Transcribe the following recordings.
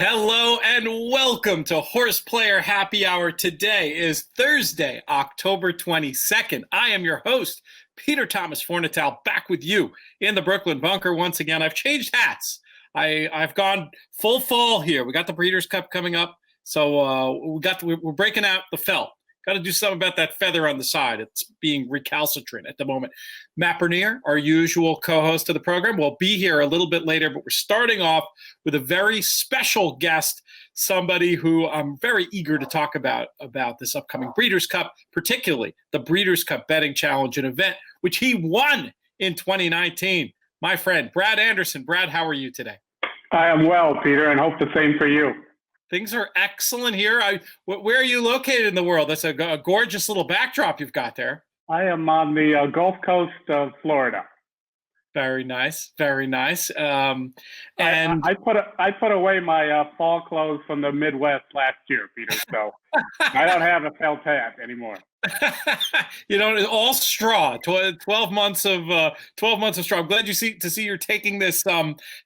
Hello and welcome to Horseplayer Happy Hour. Today is Thursday, October 22nd. I am your host, Peter Thomas Fornital, back with you in the Brooklyn bunker once again. I've changed hats. I've gone full fall here. We got the Breeders' Cup coming up, so we're breaking out the felt. Got to do something about that feather on the side. It's being recalcitrant at the moment. Matt Bernier, our usual co-host of the program, will be here a little bit later, but we're starting off with a very special guest, somebody who I'm very eager to talk about this upcoming Breeders' Cup, particularly the Breeders' Cup Betting Challenge, an event which he won in 2019. My friend, Brad Anderson. Brad, how are you today? I am well, Peter, and hope the same for you. Things are excellent here. Where are you located in the world? That's a gorgeous little backdrop you've got there. I am on the Gulf Coast of Florida. Very nice, very nice. And I put away my fall clothes from the Midwest last year, Peter. So I don't have a felt hat anymore. You know, all straw. 12 months of straw. I'm glad to see you're taking this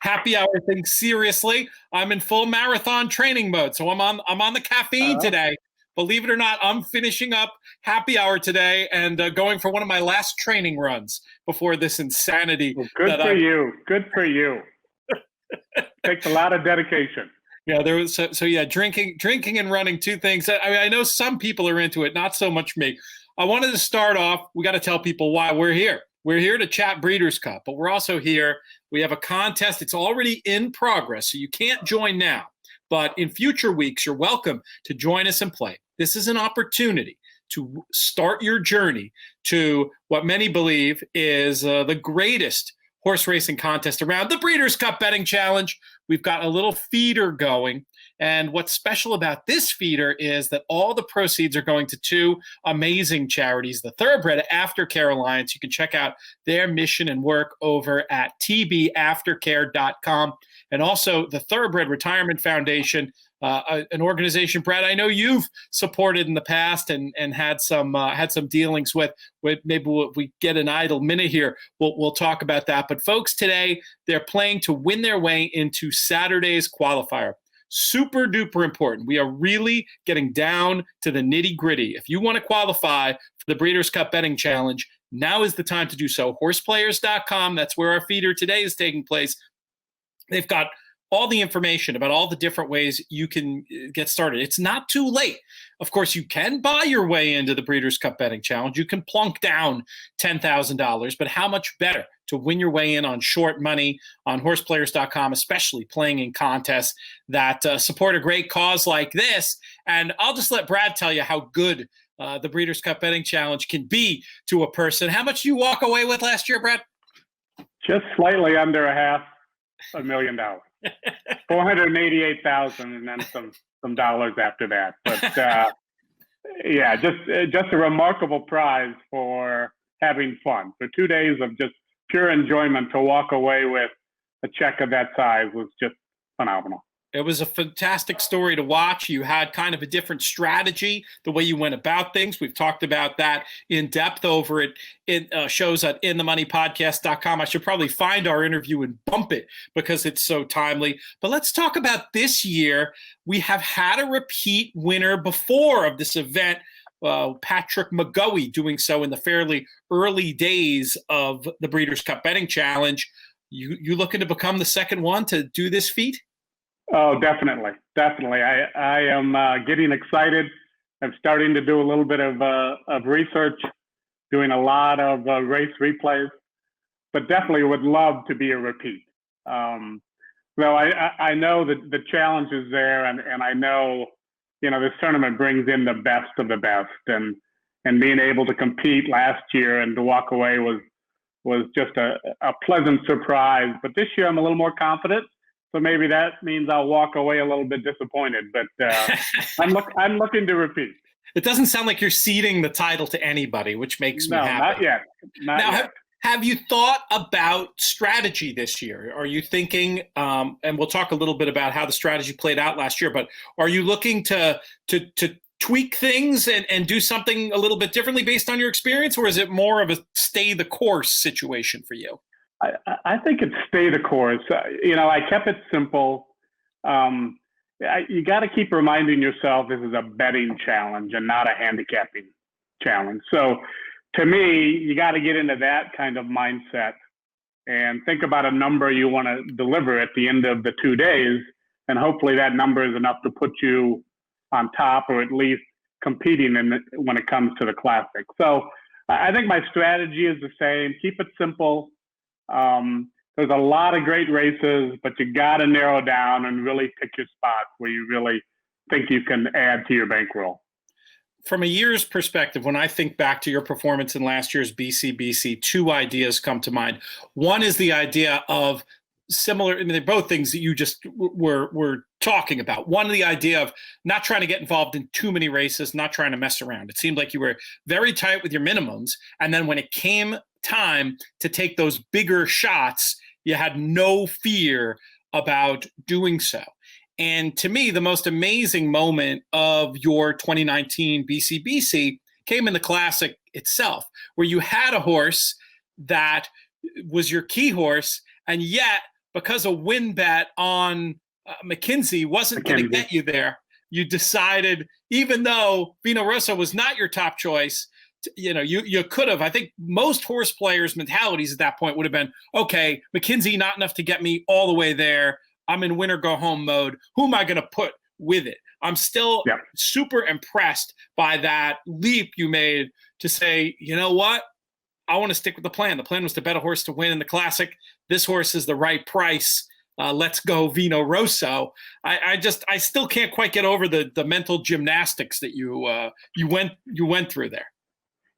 happy hour thing seriously. I'm in full marathon training mode, so I'm on the caffeine today. Believe it or not, I'm finishing up happy hour today and going for one of my last training runs before this insanity. Well, good for you. Good for you. Takes a lot of dedication. Yeah, there was so yeah, drinking and running, two things. I know some people are into it, not so much me. I wanted to start off. We got to tell people why we're here. We're here to chat Breeders' Cup, but we're also here. We have a contest. It's already in progress, so you can't join now. But in future weeks, you're welcome to join us and play. This is an opportunity to start your journey to what many believe is the greatest horse racing contest around, the Breeders' Cup Betting Challenge. We've got a little feeder going. And what's special about this feeder is that all the proceeds are going to two amazing charities, the Thoroughbred Aftercare Alliance. You can check out their mission and work over at tbaftercare.com. And also the Thoroughbred Retirement Foundation, an organization, Brad, I know you've supported in the past and had some dealings with. Maybe we get an idle minute here. We'll talk about that. But folks, today they're playing to win their way into Saturday's qualifier. Super duper important. We are really getting down to the nitty gritty. If you want to qualify for the Breeders' Cup Betting Challenge, now is the time to do so. Horseplayers.com. That's where our feeder today is taking place. They've got all the information about all the different ways you can get started. It's not too late. Of course, you can buy your way into the Breeders' Cup Betting Challenge. You can plunk down $10,000, but how much better to win your way in on short money on horseplayers.com, especially playing in contests that support a great cause like this. And I'll just let Brad tell you how good the Breeders' Cup Betting Challenge can be to a person. How much did you walk away with last year, Brad? Just slightly under $500,000. 488,000 and then some dollars after that. But yeah, just a remarkable prize for having fun. For 2 days of just pure enjoyment, to walk away with a check of that size was just phenomenal. It was a fantastic story to watch. You had kind of a different strategy, the way you went about things. We've talked about that in depth over at shows at inthemoneypodcast.com. I should probably find our interview and bump it because it's so timely. But let's talk about this year. We have had a repeat winner before of this event, Patrick McGoey, doing so in the fairly early days of the Breeders' Cup Betting Challenge. You looking to become the second one to do this feat? Oh, definitely. I am getting excited. I'm starting to do a little bit of research, doing a lot of race replays, but definitely would love to be a repeat. Though I know that the challenge is there, and I know, this tournament brings in the best of the best, and being able to compete last year and to walk away was just a pleasant surprise. But this year I'm a little more confident. So maybe that means I'll walk away a little bit disappointed, but I'm looking to repeat. It doesn't sound like you're ceding the title to anybody, which makes me happy. Not yet. Not yet. Have you thought about strategy this year? Are you thinking, and we'll talk a little bit about how the strategy played out last year, but are you looking to tweak things and do something a little bit differently based on your experience, or is it more of a stay the course situation for you? I think it's stay the course. I kept it simple. you got to keep reminding yourself this is a betting challenge and not a handicapping challenge. So to me, you got to get into that kind of mindset and think about a number you want to deliver at the end of the 2 days. And hopefully that number is enough to put you on top, or at least competing when it comes to the classic. So I think my strategy is the same. Keep it simple. There's a lot of great races, but you got to narrow down and really pick your spots where you really think you can add to your bankroll. From a year's perspective, when I think back to your performance in last year's BCBC, two ideas come to mind. One is the idea of similar, I mean, they're both things that you just were talking about. One, the idea of not trying to get involved in too many races, not trying to mess around. It seemed like you were very tight with your minimums. And then when it came time to take those bigger shots, you had no fear about doing so. And to me, the most amazing moment of your 2019 BCBC came in the Classic itself, where you had a horse that was your key horse, and yet because a win bet on McKinsey wasn't going to get you there, you decided, even though Vino Rosso was not your top choice, you could have. I think most horse players' mentalities at that point would have been, okay, McKinsey not enough to get me all the way there. I'm in win or go home mode. Who am I going to put with it? I'm still super impressed by that leap you made to say, you know what? I want to stick with the plan. The plan was to bet a horse to win in the Classic. This horse is the right price. Let's go Vino Rosso. I still can't quite get over the mental gymnastics that you went through there.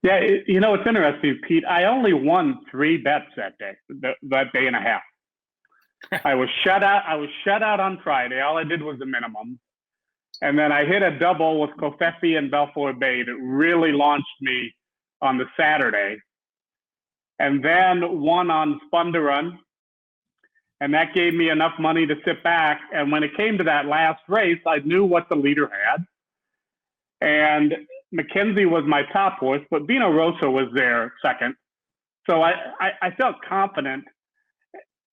Yeah, it's interesting, Pete. I only won 3 bets that day, that day and a half. I was shut out on Friday. All I did was the minimum. And then I hit a double with Kofefi and Belfort Bay that really launched me on the Saturday. And then one on Spun to Run. And that gave me enough money to sit back. And when it came to that last race, I knew what the leader had. And McKenzie was my top horse, but Vino Rosso was there second. So I felt confident.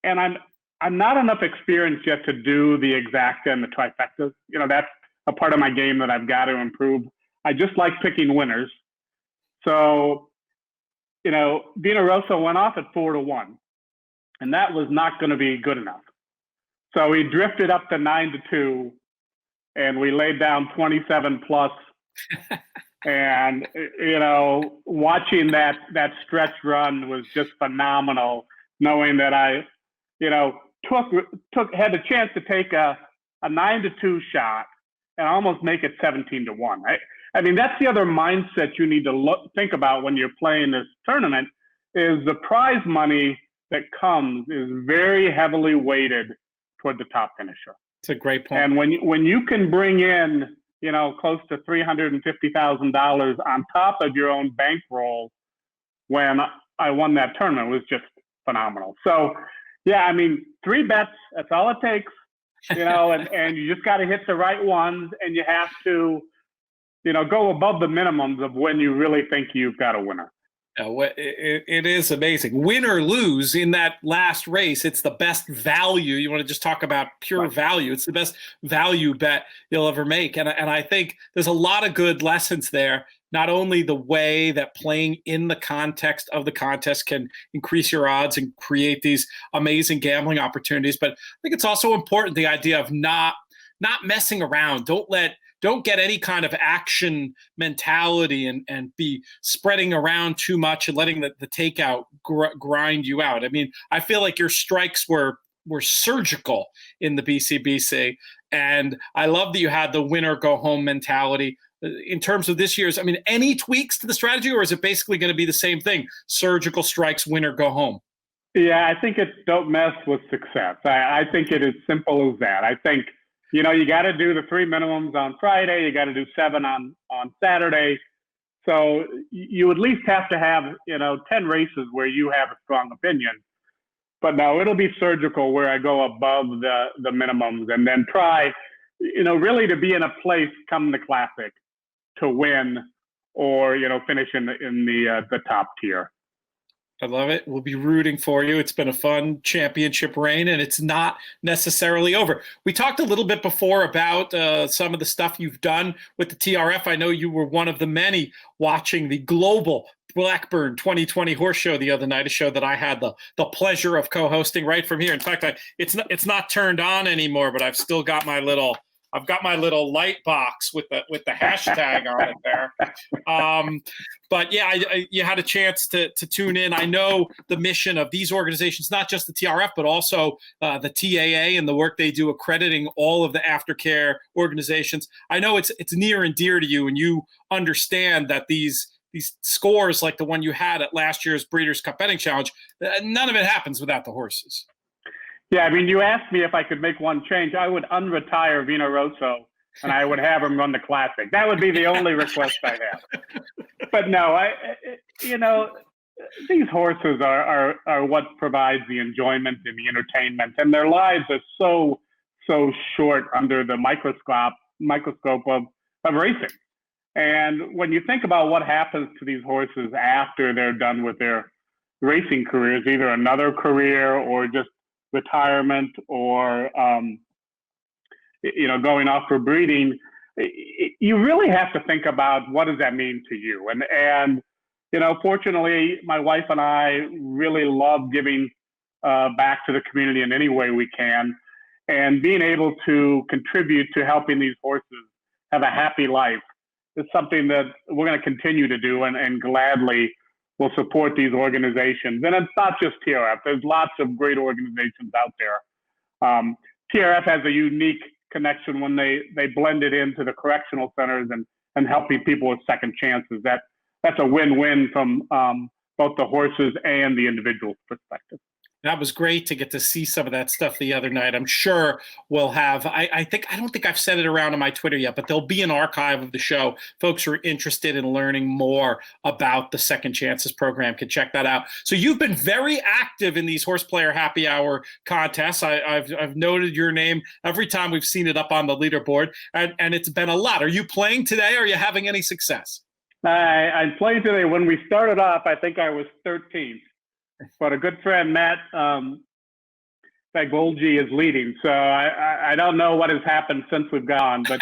And I'm not enough experienced yet to do the exacta and the trifectas. That's a part of my game that I've got to improve. I just like picking winners. So, Vino Rosso went off at 4-1, and that was not going to be good enough. So he drifted up to 9-2, and we laid down 27 plus. And, watching that stretch run was just phenomenal, knowing that I, had the chance to take a 9-2 shot and almost make it 17-1. I mean, that's the other mindset you need to think about when you're playing this tournament, is the prize money that comes is very heavily weighted toward the top finisher. It's a great point. And when you can bring in, close to $350,000 on top of your own bankroll, when I won that tournament, was just phenomenal. So, yeah, I mean, 3 bets, that's all it takes, and you just got to hit the right ones, and you have to, go above the minimums of when you really think you've got a winner. It is amazing. Win or lose in that last race, it's the best value. You want to just talk about pure value. It's the best value bet you'll ever make. And I think there's a lot of good lessons there. Not only the way that playing in the context of the contest can increase your odds and create these amazing gambling opportunities, but I think it's also important, the idea of not messing around. Don't get any kind of action mentality and be spreading around too much and letting the takeout grind you out. I mean, I feel like your strikes were surgical in the BCBC, and I love that you had the winner go home mentality. In terms of this year's, I mean, any tweaks to the strategy, or is it basically going to be the same thing? Surgical strikes, winner, go home. Yeah, I think it's don't mess with success. I think it is simple as that. I think, you got to do the 3 minimums on Friday. You got to do 7 on Saturday. So you at least have to have, 10 races where you have a strong opinion. But no, it'll be surgical where I go above the minimums and then try, really to be in a place come the Classic to win or, finish in the top tier. I love it. We'll be rooting for you. It's been a fun championship reign, and it's not necessarily over. We talked a little bit before about some of the stuff you've done with the TRF. I know you were one of the many watching the global Blackburn 2020 Horse Show the other night, a show that I had the pleasure of co-hosting right from here. In fact, it's not turned on anymore, but I've got my little light box with the hashtag on it there. But yeah, you had a chance to tune in. I know the mission of these organizations, not just the TRF, but also the TAA and the work they do accrediting all of the aftercare organizations. I know it's near and dear to you, and you understand that these scores like the one you had at last year's Breeders' Cup Betting Challenge, none of it happens without the horses. Yeah, I mean, you asked me if I could make one change. I would unretire Vino Rosso, and I would have him run the Classic. That would be the only request I'd have. But no, these horses are what provides the enjoyment and the entertainment, and their lives are so short under the microscope of racing. And when you think about what happens to these horses after they're done with their racing careers, either another career or just retirement or going off for breeding, you really have to think about what does that mean to you. And fortunately, my wife and I really love giving back to the community in any way we can, and being able to contribute to helping these horses have a happy life is something that we're going to continue to do, and gladly will support these organizations. And it's not just TRF. There's lots of great organizations out there. TRF has a unique connection when they blend it into the correctional centers and helping people with second chances. That's a win-win from both the horses and the individual's perspective. That was great to get to see some of that stuff the other night. I'm sure we'll have, I don't think I've said it around on my Twitter yet, but there'll be an archive of the show. Folks who are interested in learning more about the Second Chances program can check that out. So you've been very active in these Horseplayer Happy Hour contests. I've noted your name every time we've seen it up on the leaderboard, and it's been a lot. Are you playing today? Are you having any success? I'm playing today. When we started off, I think I was 13th. But a good friend, Matt Bagbolgi, is leading. So I don't know what has happened since we've gone. But,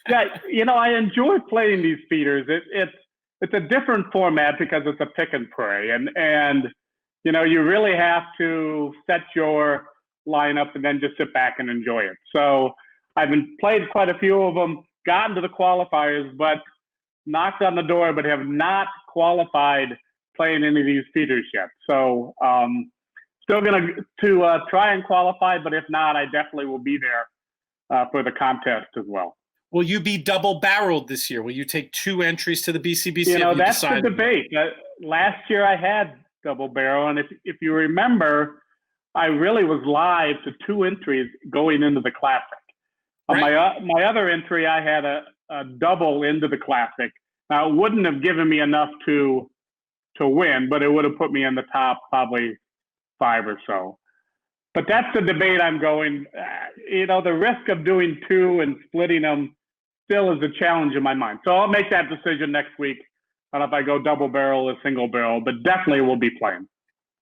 yeah, I enjoy playing these feeders. It's a different format because it's a pick and pray. And you really have to set your lineup and then just sit back and enjoy it. So I've played quite a few of them, gotten to the qualifiers, but knocked on the door, but have not qualified playing any of these feeders yet. So still going to try and qualify, but if not, I definitely will be there for the contest as well. Will you be double-barreled this year? Will you take 2 entries to the BCBC? That's the debate. Last year I had double barrel, and if you remember, I really was live to 2 entries going into the Classic. Right. My other entry, I had a double into the Classic. Now, it wouldn't have given me enough to win, but it would have put me in the top probably 5 or so. But that's the debate I'm going. The risk of doing 2 and splitting them still is a challenge in my mind. So I'll make that decision next week on if I go double barrel or single barrel, but definitely will be playing.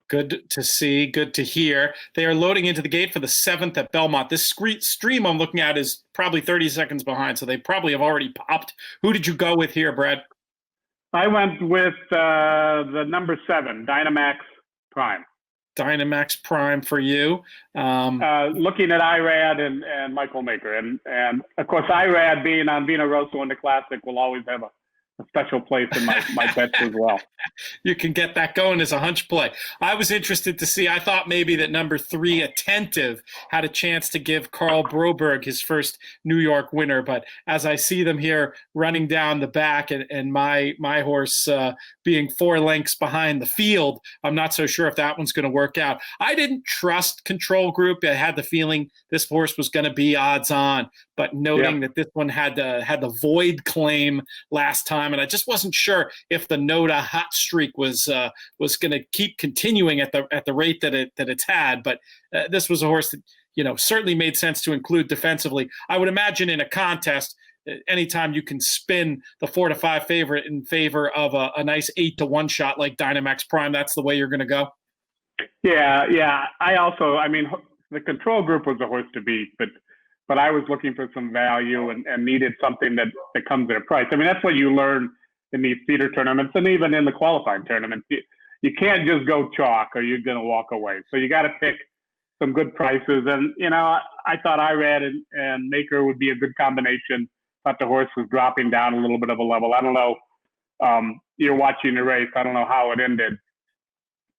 Good to see, good to hear. They are loading into the gate for the 7th at Belmont. This stream I'm looking at is probably 30 seconds behind, so they probably have already popped. Who did you go with here, Brad? I went with the number 7, Dynamax Prime. Dynamax Prime for you. Looking at IRAD and Michael Maker. And of course, IRAD being on Vino Rosso in the Classic will always have a special place in my bets as well. You can get that going as a hunch play. I was interested to see, I thought maybe that number 3, Attentive, had a chance to give Carl Broberg his first New York winner. But as I see them here running down the back and my horse being 4 lengths behind the field, I'm not so sure if that one's going to work out. I didn't trust Control Group. I had the feeling this horse was going to be odds on, but noting that this one had the void claim last time, and I just wasn't sure if the Noda hot streak was going to keep continuing at the rate that it's had. But this was a horse that certainly made sense to include defensively. I would imagine in a contest, anytime you can spin the 4-5 favorite in favor of a nice 8-1 shot like Dynamax Prime, that's the way you're going to go. Yeah. I mean, the control group was a horse to beat, but I was looking for some value and needed something that comes at a price. I mean, that's what you learn in these feeder tournaments and even in the qualifying tournaments. You can't just go chalk or you're going to walk away. So you got to pick some good prices. And, I thought Irad and Maker would be a good combination. Thought the horse was dropping down a little bit of a level. I don't know. You're watching the race. I don't know how it ended.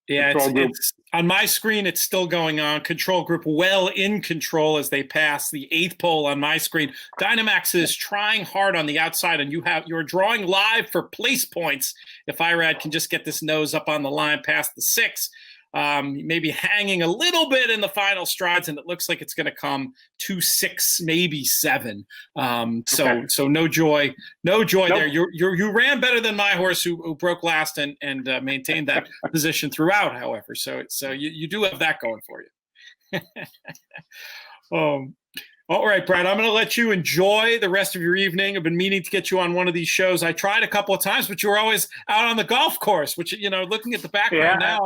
Yeah, it's on my screen. It's still going on. Control group well in control as they pass the 8th pole on my screen. Dynamax is trying hard on the outside, and you're drawing live for place points. If Irad can just get this nose up on the line past the 6, maybe hanging a little bit in the final strides, and it looks like it's going to come to 6, maybe 7. So no joy nope. there. You ran better than my horse who broke last and maintained that position throughout. However, so you do have that going for you. All right, Brad, I'm going to let you enjoy the rest of your evening. I've been meaning to get you on one of these shows. I tried a couple of times, but you were always out on the golf course, which, looking at the background now,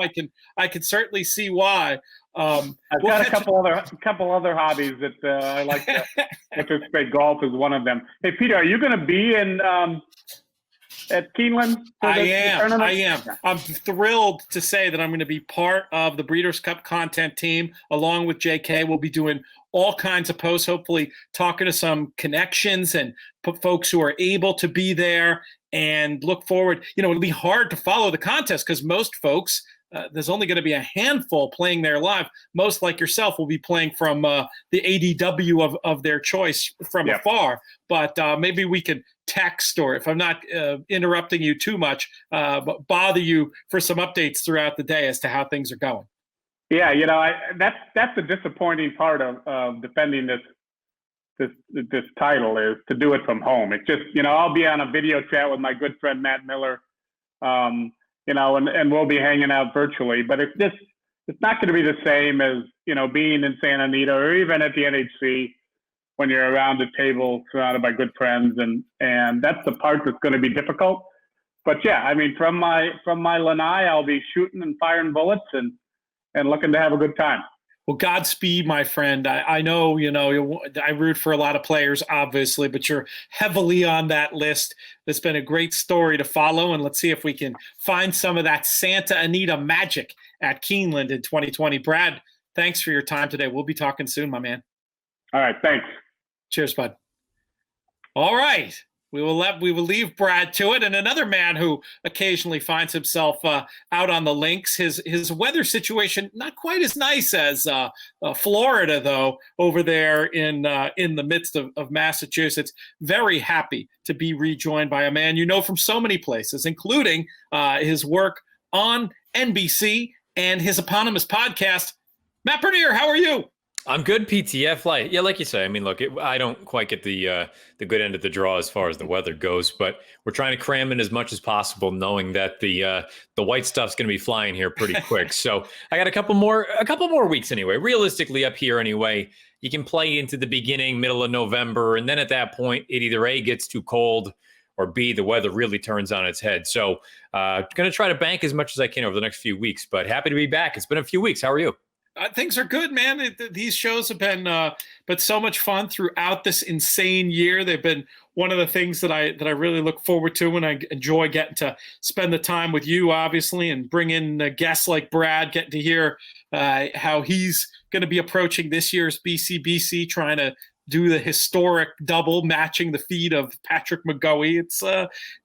I can certainly see why. I've got a couple other hobbies that I like to participate. Golf is one of them. Hey, Peter, are you going to be in at Keeneland? I am. I'm thrilled to say that I'm going to be part of the Breeders' Cup content team along with JK. We'll be doing all kinds of posts, hopefully talking to some connections and folks who are able to be there, and look forward. It'll be hard to follow the contest because most folks, there's only going to be a handful playing there live. Most, like yourself, will be playing from the ADW of their choice from afar. But maybe we can text, or if I'm not interrupting you too much, bother you for some updates throughout the day as to how things are going. Yeah, that's the disappointing part of defending this title, is to do it from home. It's just, I'll be on a video chat with my good friend Matt Miller, and we'll be hanging out virtually. But it's not going to be the same as being in Santa Anita or even at the NHC when you're around the table surrounded by good friends, and that's the part that's going to be difficult. But yeah, I mean, from my lanai, I'll be shooting and firing bullets and looking to have a good time. Well, Godspeed, my friend. I know, I root for a lot of players, obviously, but you're heavily on that list. It's been a great story to follow, and let's see if we can find some of that Santa Anita magic at Keeneland in 2020. Brad, thanks for your time today. We'll be talking soon, my man. All right, thanks. Cheers, bud. All right. We will leave Brad to it. And another man who occasionally finds himself out on the links. His weather situation not quite as nice as Florida, though, over there in the midst of Massachusetts. Very happy to be rejoined by a man from so many places, including his work on NBC and his eponymous podcast. Matt Bernier, how are you? I'm good, PTF. Like you say, I mean, look, I don't quite get the good end of the draw as far as the weather goes, but we're trying to cram in as much as possible, knowing that the white stuff's going to be flying here pretty quick. So I got a couple more weeks anyway. Realistically, up here anyway, you can play into the beginning, middle of November, and then at that point, it either A, gets too cold, or B, the weather really turns on its head. So going to try to bank as much as I can over the next few weeks, but happy to be back. It's been a few weeks. How are you? Things are good, man. These shows have been so much fun throughout this insane year. They've been one of the things that I really look forward to, and I enjoy getting to spend the time with you, obviously, and bring in guests like Brad, getting to hear how he's going to be approaching this year's BCBC, trying to do the historic double, matching the feat of Patrick McGoey.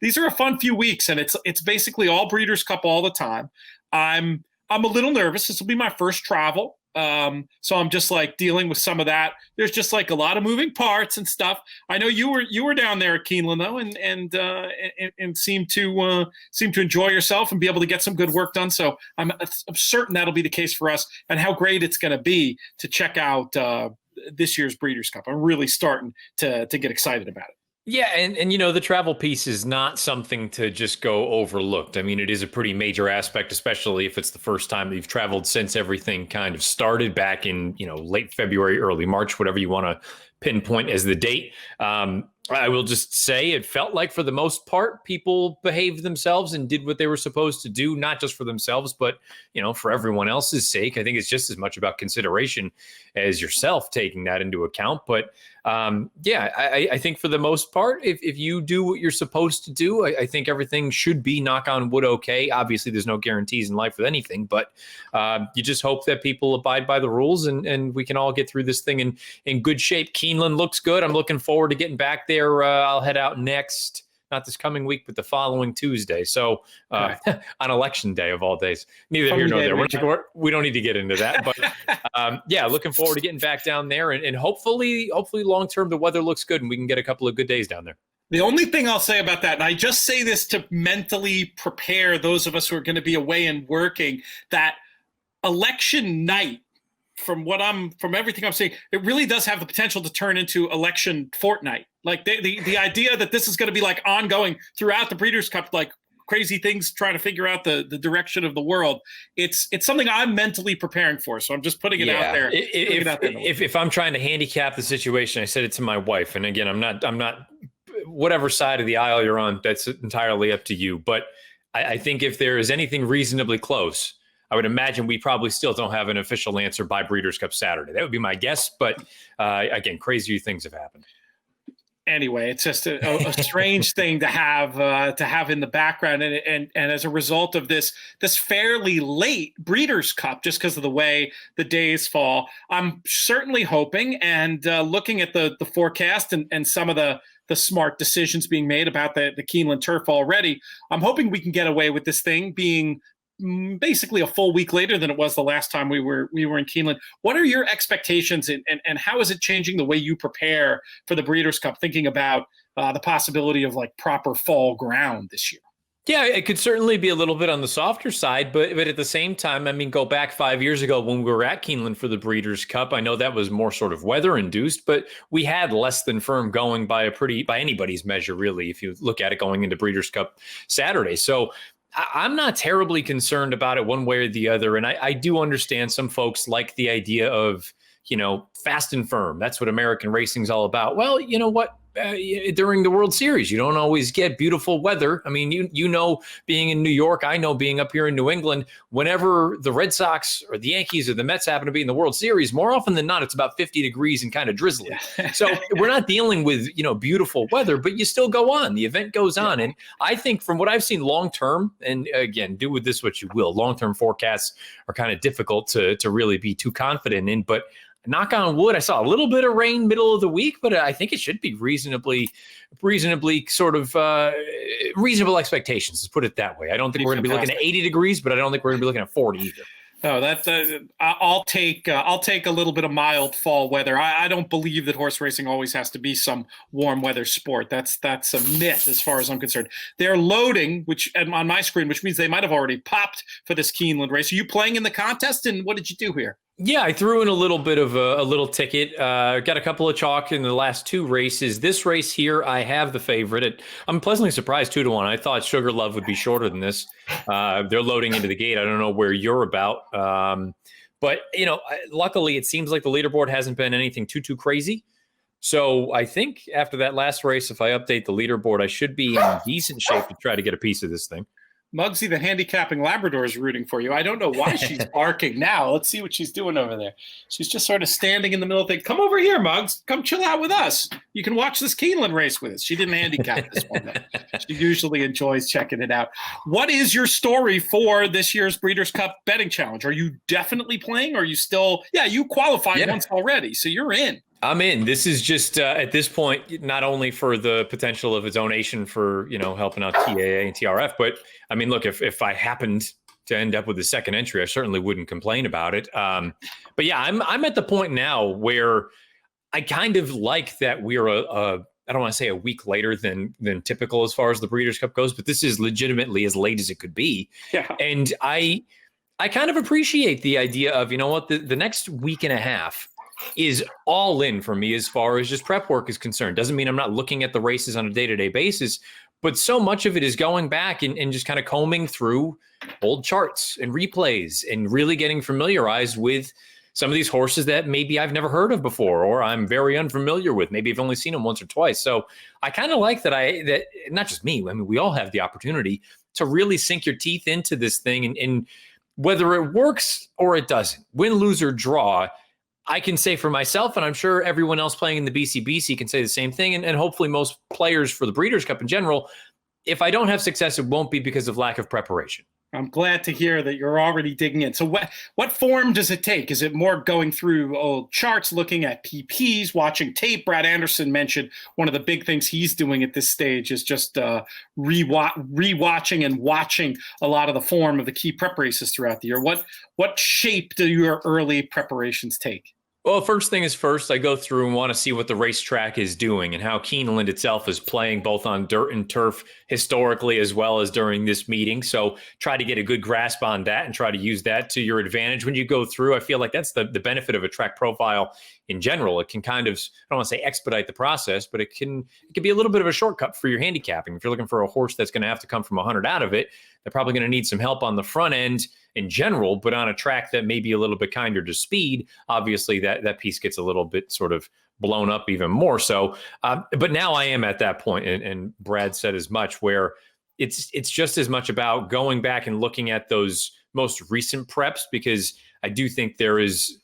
These are a fun few weeks, and it's basically all Breeders' Cup all the time. I'm a little nervous. This will be my first travel. So I'm just dealing with some of that. There's just a lot of moving parts and stuff. I know you were down there at Keeneland though, and seem to enjoy yourself and be able to get some good work done. So I'm certain that'll be the case for us, and how great it's going to be to check out this year's Breeders' Cup. I'm really starting to get excited about it. Yeah, and the travel piece is not something to just go overlooked. I mean, it is a pretty major aspect, especially if it's the first time that you've traveled since everything kind of started back in, late February, early March, whatever you want to pinpoint as the date. I will just say it felt like for the most part, people behaved themselves and did what they were supposed to do, not just for themselves, but, for everyone else's sake. I think it's just as much about consideration as yourself taking that into account. But I think for the most part, if you do what you're supposed to do, I think everything should be, knock on wood, okay. Obviously, there's no guarantees in life with anything, but you just hope that people abide by the rules and we can all get through this thing in good shape. Keeneland looks good. I'm looking forward to getting back there. I'll head out next, not this coming week, but the following Tuesday. So on election day of all days, neither here nor there. We don't need to get into that, but looking forward to getting back down there and hopefully long-term, the weather looks good and we can get a couple of good days down there. The only thing I'll say about that, and I just say this to mentally prepare those of us who are going to be away and working, that election night, from everything I'm saying, it really does have the potential to turn into election fortnight. Like the idea that this is going to be like ongoing throughout the Breeders' Cup, like crazy things trying to figure out the direction of the world. It's something I'm mentally preparing for. So I'm just putting it out there. If I'm trying to handicap the situation, I said it to my wife, and again, I'm not whatever side of the aisle you're on, that's entirely up to you. But I think if there is anything reasonably close, I would imagine we probably still don't have an official answer by Breeders' Cup Saturday. That would be my guess. But again, crazier things have happened. Anyway, it's just a strange thing to have in the background, and as a result of this fairly late Breeders' Cup, just because of the way the days fall, I'm certainly hoping and looking at the forecast and some of the smart decisions being made about the Keeneland turf already. I'm hoping we can get away with this thing being basically a full week later than it was the last time we were in Keeneland. What are your expectations and how is it changing the way you prepare for the Breeders' Cup, thinking about the possibility of like proper fall ground this year? Yeah, it could certainly be a little bit on the softer side, but at the same time, I mean, go back 5 years ago when we were at Keeneland for the Breeders' Cup. I know that was more sort of weather induced, but we had less than firm going by anybody's measure, really, if you look at it going into Breeders' Cup Saturday. So I'm not terribly concerned about it one way or the other. And I do understand some folks like the idea of, fast and firm. That's what American racing's all about. Well, you know what? During the World Series, you don't always get beautiful weather. I mean, being in New York, I know being up here in New England, whenever the Red Sox or the Yankees or the Mets happen to be in the World Series, more often than not, it's about 50 degrees and kind of drizzly. So we're not dealing with, beautiful weather, but you still go on. The event goes on. And I think from what I've seen long-term, and again, do with this what you will, long-term forecasts are kind of difficult to really be too confident in, but knock on wood, I saw a little bit of rain middle of the week, but I think it should be reasonably sort of reasonable expectations. Let's put it that way. I don't think we're going to be looking at 80 degrees, but I don't think we're going to be looking at 40 either. No, I'll take a little bit of mild fall weather. I don't believe that horse racing always has to be some warm weather sport. That's a myth as far as I'm concerned. They're loading, which on my screen, which means they might have already popped for this Keeneland race. Are you playing in the contest, and what did you do here? Yeah, I threw in a little bit of a little ticket. Got a couple of chalk in the last two races. This race here, I have the favorite. I'm pleasantly surprised 2-1. I thought Sugar Love would be shorter than this. They're loading into the gate. I don't know where you're about. But, luckily it seems like the leaderboard hasn't been anything too crazy. So I think after that last race, if I update the leaderboard, I should be in decent shape to try to get a piece of this thing. Muggsy, the handicapping Labrador, is rooting for you. I don't know why she's barking now. Let's see what she's doing over there. She's just sort of standing in the middle of the thing. Come over here, Muggs. Come chill out with us. You can watch this Keeneland race with us. She didn't handicap this one, though. She usually enjoys checking it out. What is your story for this year's Breeders' Cup Betting Challenge? Are you definitely playing? Or are you still – you qualified once already, so you're in. I'm in. This is just at this point, not only for the potential of a donation for, helping out TAA and TRF, but I mean, look, if I happened to end up with the second entry, I certainly wouldn't complain about it. But yeah, I'm at the point now where I kind of like that we're I don't want to say a week later than typical as far as the Breeders' Cup goes, but this is legitimately as late as it could be. Yeah. And I kind of appreciate the idea of, the next week and a half is all in for me as far as just prep work is concerned. Doesn't mean I'm not looking at the races on a day-to-day basis, but so much of it is going back and just kind of combing through old charts and replays and really getting familiarized with some of these horses that maybe I've never heard of before, or I'm very unfamiliar with. Maybe I've only seen them once or twice. So I kind of like that not just me, I mean, we all have the opportunity to really sink your teeth into this thing, and whether it works or it doesn't, win, lose, or draw, I can say for myself, and I'm sure everyone else playing in the BCBC can say the same thing, and hopefully most players for the Breeders' Cup in general, if I don't have success, it won't be because of lack of preparation. I'm glad to hear that you're already digging in. So what form does it take? Is it more going through old charts, looking at PPs, watching tape? Brad Anderson mentioned one of the big things he's doing at this stage is just rewatching and watching a lot of the form of the key prep races throughout the year. What shape do your early preparations take? Well, first thing is first, I go through and want to see what the racetrack is doing and how Keeneland itself is playing both on dirt and turf historically as well as during this meeting. So try to get a good grasp on that and try to use that to your advantage when you go through. I feel like that's the benefit of a track profile in general. It can kind of, I don't want to say expedite the process, but it can be a little bit of a shortcut for your handicapping. If you're looking for a horse that's going to have to come from 100 out of it, they're probably going to need some help on the front end in general, but on a track that may be a little bit kinder to speed, obviously that piece gets a little bit sort of blown up even more so. But now I am at that point, and Brad said as much, where it's just as much about going back and looking at those most recent preps, because I do think there is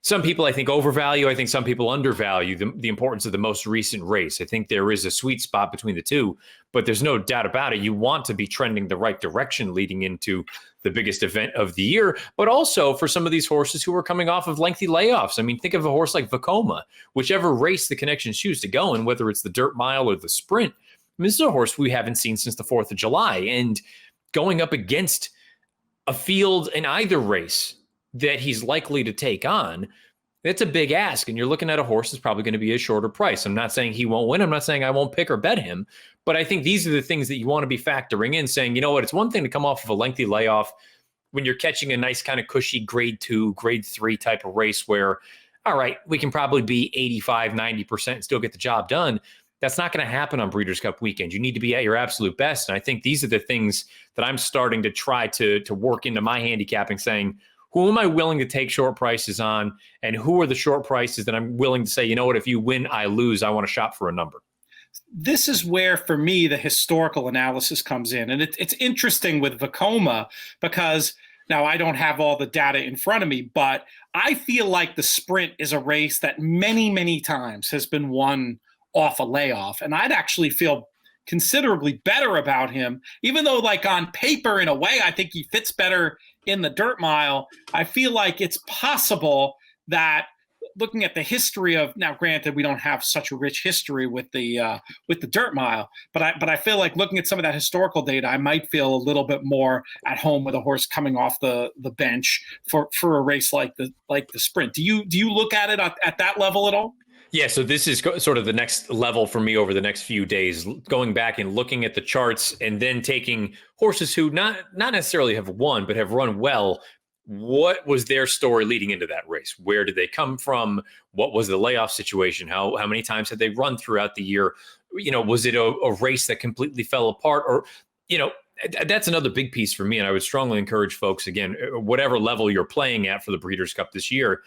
some people I think overvalue. I think some people undervalue the importance of the most recent race. I think there is a sweet spot between the two, but there's no doubt about it. You want to be trending the right direction leading into the biggest event of the year, but also for some of these horses who are coming off of lengthy layoffs. I mean, think of a horse like Vekoma, whichever race the connections choose to go in, whether it's the dirt mile or the sprint. I mean, this is a horse we haven't seen since the 4th of July, and going up against a field in either race that he's likely to take on, that's a big ask. And you're looking at a horse that's probably going to be a shorter price. I'm not saying he won't win. I'm not saying I won't pick or bet him, but I think these are the things that you want to be factoring in, saying, you know what, it's one thing to come off of a lengthy layoff when you're catching a nice kind of cushy grade 2, grade 3 type of race where, all right, we can probably be 85, 90% and still get the job done. That's not going to happen on Breeders' Cup weekend. You need to be at your absolute best. And I think these are the things that I'm starting to try to work into my handicapping, saying, who am I willing to take short prices on? And who are the short prices that I'm willing to say, you know what, if you win, I lose, I want to shop for a number. This is where, for me, the historical analysis comes in. And it's interesting with Vekoma because now I don't have all the data in front of me, but I feel like the sprint is a race that many, many times has been won off a layoff. And I'd actually feel considerably better about him, even though, like, on paper, in a way, I think he fits better in the dirt mile. I feel like it's possible that, looking at the history of, now granted we don't have such a rich history with the dirt mile, but I feel like looking at some of that historical data, I might feel a little bit more at home with a horse coming off the bench for a race like the sprint. Do you look at it at that level at all? Yeah, so this is sort of the next level for me over the next few days, going back and looking at the charts and then taking horses who not necessarily have won, but have run well. What was their story leading into that race? Where did they come from? What was the layoff situation? How many times had they run throughout the year? You know, was it a race that completely fell apart? Or, you know, that's another big piece for me. And I would strongly encourage folks, again, whatever level you're playing at for the Breeders' Cup this year,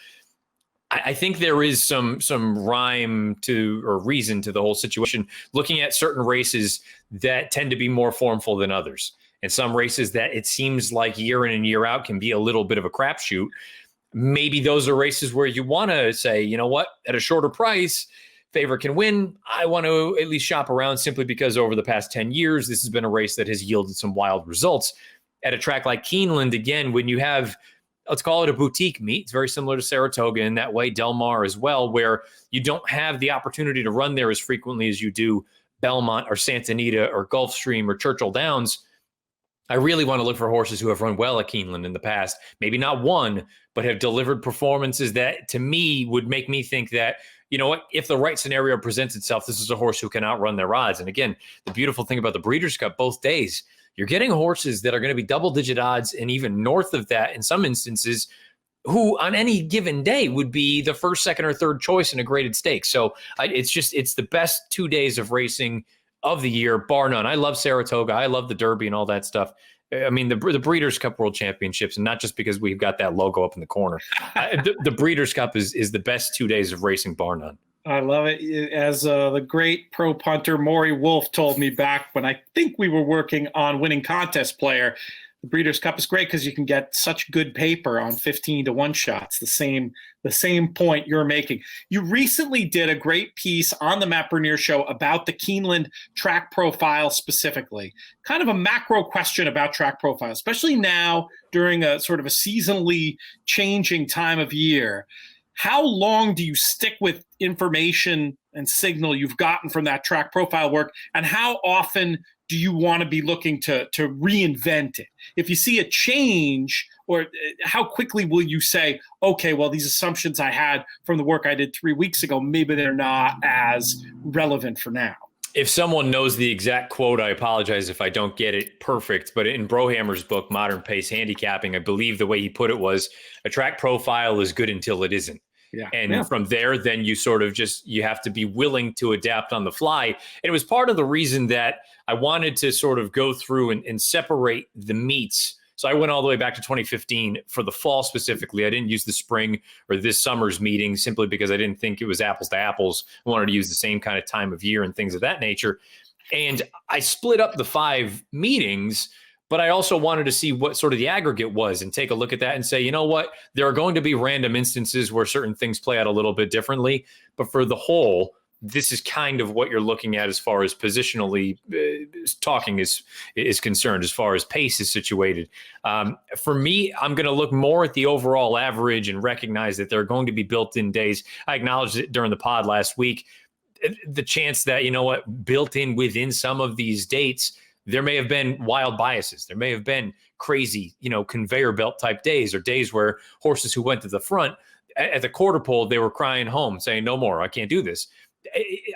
I think there is some rhyme to, or reason to, the whole situation, looking at certain races that tend to be more formful than others. And some races that it seems like year in and year out can be a little bit of a crapshoot. Maybe those are races where you want to say, you know what, at a shorter price, favorite can win. I want to at least shop around, simply because over the past 10 years, this has been a race that has yielded some wild results. At a track like Keeneland, again, when you have, let's call it a boutique meet, it's very similar to Saratoga in that way, Del Mar as well, where you don't have the opportunity to run there as frequently as you do Belmont or Santa Anita or Gulfstream or Churchill Downs. I really want to look for horses who have run well at Keeneland in the past, maybe not won, but have delivered performances that, to me, would make me think that, you know what, if the right scenario presents itself, this is a horse who can outrun their odds. And again, the beautiful thing about the Breeders' Cup both days, you're getting horses that are going to be double-digit odds and even north of that in some instances, who on any given day would be the first, second, or third choice in a graded stakes. So it's the best 2 days of racing of the year, bar none. I love Saratoga. I love the Derby and all that stuff. I mean, the Breeders' Cup World Championships, and not just because we've got that logo up in the corner. The Breeders' Cup is the best 2 days of racing, bar none. I love it. As the great pro punter Maury Wolf told me back when I think we were working on Winning Contest Player, the Breeders' Cup is great because you can get such good paper on 15-to-1 shots. The same point you're making. You recently did a great piece on the Matt Bernier Show about the Keeneland track profile specifically. Kind of a macro question about track profile, especially now during a sort of a seasonally changing time of year. How long do you stick with information and signal you've gotten from that track profile work, and how often do you want to be looking to reinvent it? If you see a change, or how quickly will you say, okay, well, these assumptions I had from the work I did 3 weeks ago, maybe they're not as relevant for now? If someone knows the exact quote, I apologize if I don't get it perfect, but in Brohammer's book, Modern Pace Handicapping, I believe the way he put it was, a track profile is good until it isn't. Yeah. And from there, then you sort of you have to be willing to adapt on the fly. And it was part of the reason that I wanted to sort of go through and separate the meets. So I went all the way back to 2015 for the fall specifically. I didn't use the spring or this summer's meeting simply because I didn't think it was apples to apples. I wanted to use the same kind of time of year and things of that nature. And I split up the 5 meetings, but I also wanted to see what sort of the aggregate was and take a look at that and say, you know what, there are going to be random instances where certain things play out a little bit differently. But for the whole, this is kind of what you're looking at as far as positionally talking is concerned, as far as pace is situated. For me, I'm going to look more at the overall average and recognize that there are going to be built-in days. I acknowledged it during the pod last week, the chance that, you know what, built in within some of these dates, there may have been wild biases. There may have been crazy, conveyor belt type days, or days where horses who went to the front at the quarter pole, they were crying home saying, no more, I can't do this.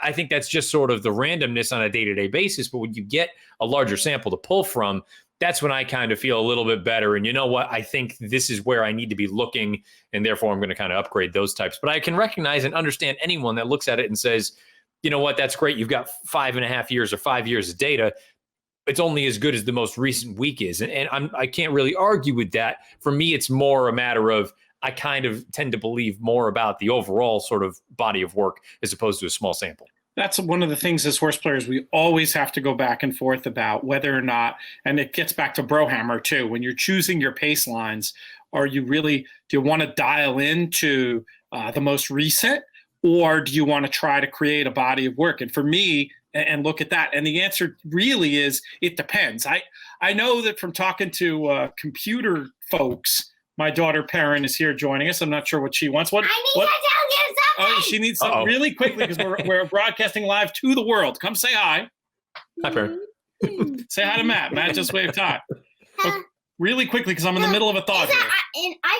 I think that's just sort of the randomness on a day-to-day basis. But when you get a larger sample to pull from, that's when I kind of feel a little bit better. And you know what? I think this is where I need to be looking, and therefore I'm going to kind of upgrade those types. But I can recognize and understand anyone that looks at it and says, you know what, that's great. You've got 5.5 years or 5 years of data. It's only as good as the most recent week is. And I can't really argue with that. For me, it's more a matter of, I kind of tend to believe more about the overall sort of body of work as opposed to a small sample. That's one of the things as horse players we always have to go back and forth about whether or not, and it gets back to Brohammer too, when you're choosing your pace lines, do you want to dial into the most recent, or do you want to try to create a body of work? And for me, and look at that. And the answer really is, it depends. I know that from talking to computer folks. My daughter Perrin is here joining us. I'm not sure what she wants. I need to tell you something. Oh, she needs something really quickly because we're broadcasting live to the world. Come say hi. Hi, Perrin. Say hi to Matt. Matt just waved hi. Okay, really quickly because I'm in the middle of a thought here. And I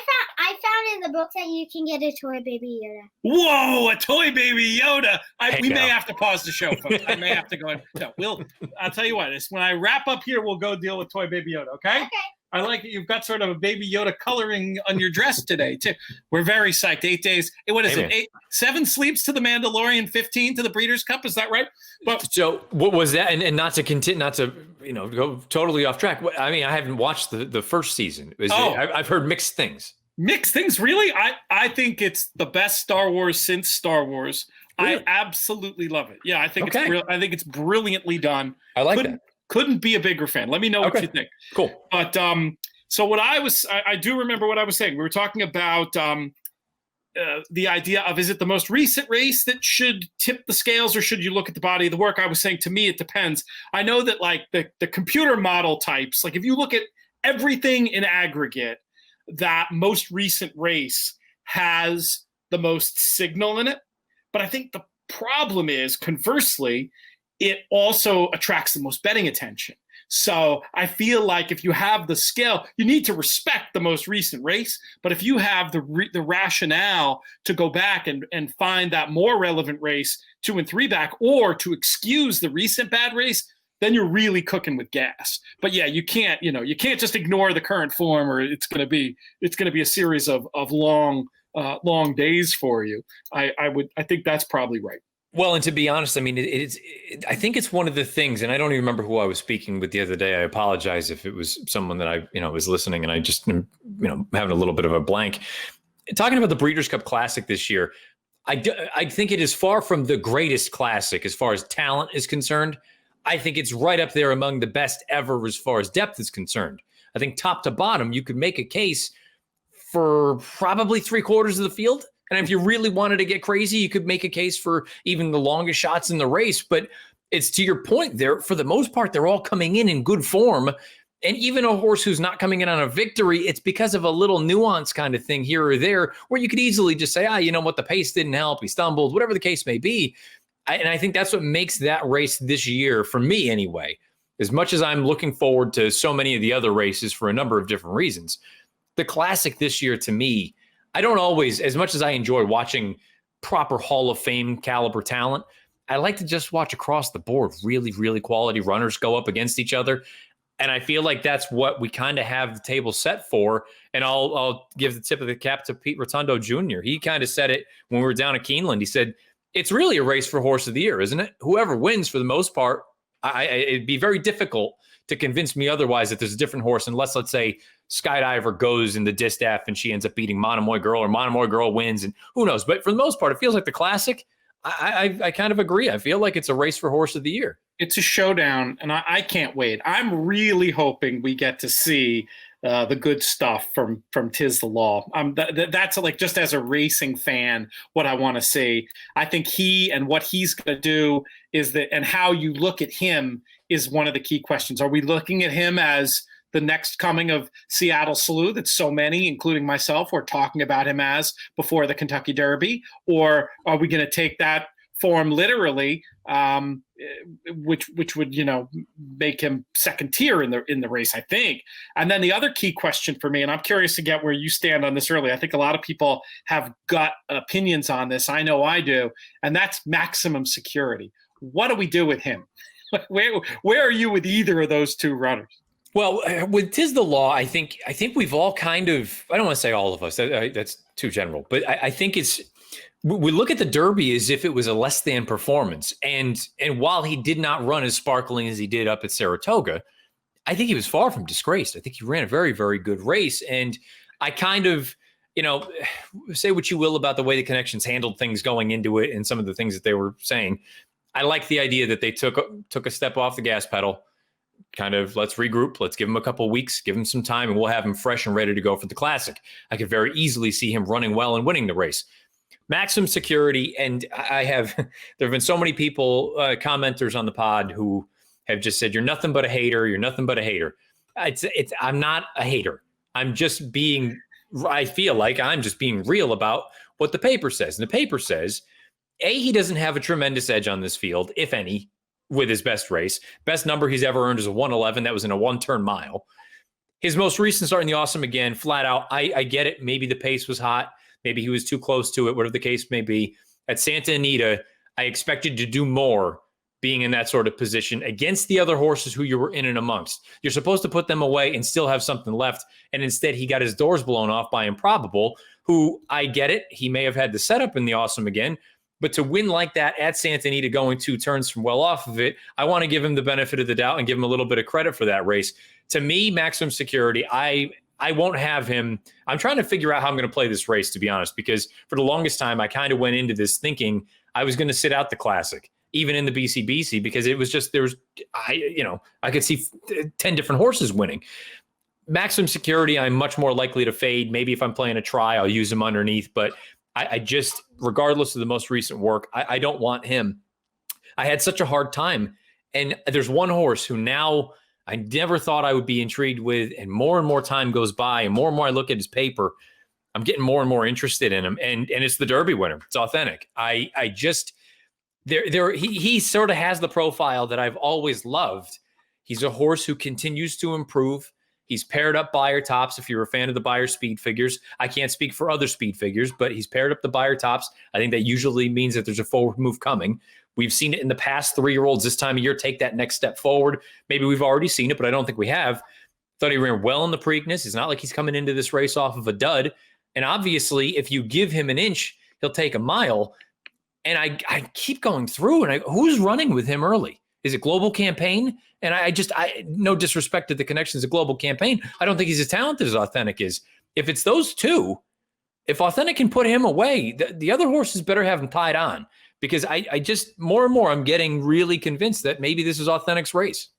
found in the book that you can get a toy baby Yoda. Whoa, a toy baby Yoda. We may have to pause the show, folks. I may have to go in. No, I'll tell you what. When I wrap up here, we'll go deal with toy baby Yoda, okay? Okay. I like it. You've got sort of a baby Yoda coloring on your dress today, too. We're very psyched. 8 days. What is it? 7 sleeps to the Mandalorian, 15 to the Breeders' Cup. Is that right? But so what was that? And not to continue, not to go totally off track. I mean, I haven't watched the first season. I've heard mixed things. Mixed things, really? I think it's the best Star Wars since Star Wars. Really? I absolutely love it. Yeah, I think it's brilliantly done. I like that. Couldn't be a bigger fan. Let me know what you think. Cool. But so what I do remember what I was saying. We were talking about the idea of, is it the most recent race that should tip the scales, or should you look at the body of the work? I was saying, to me, it depends. I know that like the computer model types, like if you look at everything in aggregate, that most recent race has the most signal in it. But I think the problem is, conversely, it also attracts the most betting attention. So I feel like if you have the scale, you need to respect the most recent race. But if you have the rationale to go back and find that more relevant race 2 and 3 back, or to excuse the recent bad race, then you're really cooking with gas. But yeah, you can't just ignore the current form, or it's going to be a series of long days for you. I think that's probably right. Well, and to be honest, I mean, I think it's one of the things, and I don't even remember who I was speaking with the other day. I apologize if it was someone that I was listening and I just, having a little bit of a blank. Talking about the Breeders' Cup Classic this year, I think it is far from the greatest classic as far as talent is concerned. I think it's right up there among the best ever as far as depth is concerned. I think top to bottom, you could make a case for probably 3/4 of the field. And if you really wanted to get crazy, you could make a case for even the longest shots in the race. But it's to your point there, for the most part, they're all coming in good form. And even a horse who's not coming in on a victory, it's because of a little nuance kind of thing here or there, where you could easily just say, you know what, the pace didn't help, he stumbled, whatever the case may be. And I think that's what makes that race this year, for me anyway, as much as I'm looking forward to so many of the other races for a number of different reasons. The Classic this year, to me, I don't always, as much as I enjoy watching proper Hall of Fame caliber talent, I like to just watch across the board really, really quality runners go up against each other. And I feel like that's what we kind of have the table set for. And I'll give the tip of the cap to Pete Rotundo Jr. He kind of said it when we were down at Keeneland. He said, it's really a race for Horse of the Year, isn't it? Whoever wins, for the most part, it'd be very difficult to convince me otherwise that there's a different horse, unless, let's say, Skydiver goes in the distaff and she ends up beating Monomoy Girl, or Monomoy Girl wins, and who knows. But for the most part, it feels like the Classic. I kind of agree. I feel like it's a race for Horse of the Year. It's a showdown, and I can't wait. I'm really hoping we get to see the good stuff from Tiz the Law. That's like, just as a racing fan, what I want to see. I think he and what he's going to do is that, and how you look at him is one of the key questions. Are we looking at him as the next coming of Seattle Slew that so many, including myself, were talking about him as before the Kentucky Derby? Or are we going to take that form literally, which would, make him second tier in the race, I think. And then the other key question for me, and I'm curious to get where you stand on this early. I think a lot of people have gut opinions on this. I know I do. And that's Maximum Security. What do we do with him? Where are you with either of those two runners? Well, with Tiz the Law, I think we've all kind of, I don't want to say all of us, that's too general, but I think we look at the Derby as if it was a less than performance. And while he did not run as sparkling as he did up at Saratoga, I think he was far from disgraced. I think he ran a very, very good race. And I kind of, say what you will about the way the Connections handled things going into it and some of the things that they were saying. I like the idea that they took a step off the gas pedal. Kind of, let's regroup, let's give him a couple of weeks, give him some time, and we'll have him fresh and ready to go for the Classic. I could very easily see him running well and winning the race. Maximum Security, and there have been so many people, commenters on the pod, who have just said, you're nothing but a hater, you're nothing but a hater. I'm not a hater. I feel like I'm just being real about what the paper says. And the paper says, he doesn't have a tremendous edge on this field, if any, with his best race. Best number he's ever earned is a 111. That was in a one-turn mile. His most recent start in the Awesome Again, flat out, I get it. Maybe the pace was hot. Maybe he was too close to it, whatever the case may be. At Santa Anita, I expected to do more being in that sort of position against the other horses who you were in and amongst. You're supposed to put them away and still have something left. And instead, he got his doors blown off by Improbable, who, I get it, he may have had the setup in the Awesome Again. But to win like that at Santa Anita, going 2 turns from well off of it, I want to give him the benefit of the doubt and give him a little bit of credit for that race. To me, Maximum Security, I won't have him. I'm trying to figure out how I'm going to play this race, to be honest, because for the longest time, I kind of went into this thinking I was going to sit out the Classic, even in the BCBC, because it was just, I could see 10 different horses winning. Maximum Security, I'm much more likely to fade. Maybe if I'm playing a try, I'll use him underneath, but I just, regardless of the most recent work, I don't want him. I had such a hard time. And there's one horse who now I never thought I would be intrigued with. And more time goes by and more I look at his paper, I'm getting more and more interested in him. And it's the Derby winner. It's Authentic. He sort of has the profile that I've always loved. He's a horse who continues to improve. He's paired up Beyer tops. If you're a fan of the Beyer speed figures, I can't speak for other speed figures, but he's paired up the Beyer tops. I think that usually means that there's a forward move coming. We've seen it in the past. 3-year-olds this time of year take that next step forward. Maybe we've already seen it, but I don't think we have. Thought he ran well in the Preakness. It's not like he's coming into this race off of a dud. And obviously, if you give him an inch, he'll take a mile. And I keep going through and who's running with him early? Is it Global Campaign? And I no disrespect to the connections of Global Campaign. I don't think he's as talented as Authentic is. If it's those two, if Authentic can put him away, the other horses better have him tied on, because I just more and more I'm getting really convinced that maybe this is Authentic's race.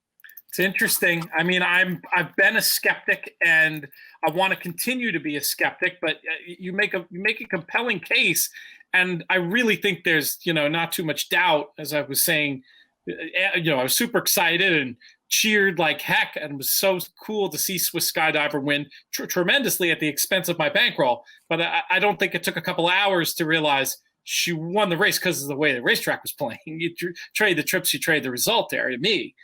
It's interesting. I mean, I've been a skeptic, and I want to continue to be a skeptic. But you make a compelling case, and I really think there's not too much doubt. As I was saying, I was super excited and cheered like heck, and it was so cool to see Swiss Skydiver win tremendously at the expense of my bankroll. But I don't think it took a couple hours to realize she won the race because of the way the racetrack was playing. You trade the trips, you trade the result there. To me,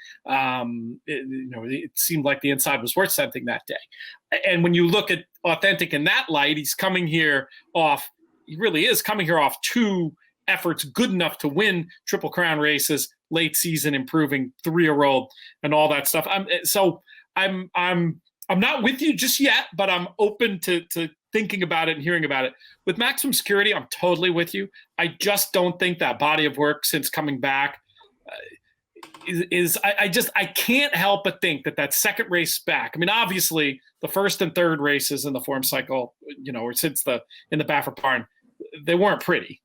it seemed like the inside was worth something that day. And when you look at Authentic in that light, he really is coming here off 2 efforts good enough to win Triple Crown races, late season improving 3-year-old and all that stuff. I'm not with you just yet, but I'm open to thinking about it and hearing about it. With Maximum Security, I'm totally with you. I just don't think that body of work since coming back I can't help but think that second race back. I mean, obviously the first and third races in the form cycle, or since in the Baffert barn, they weren't pretty.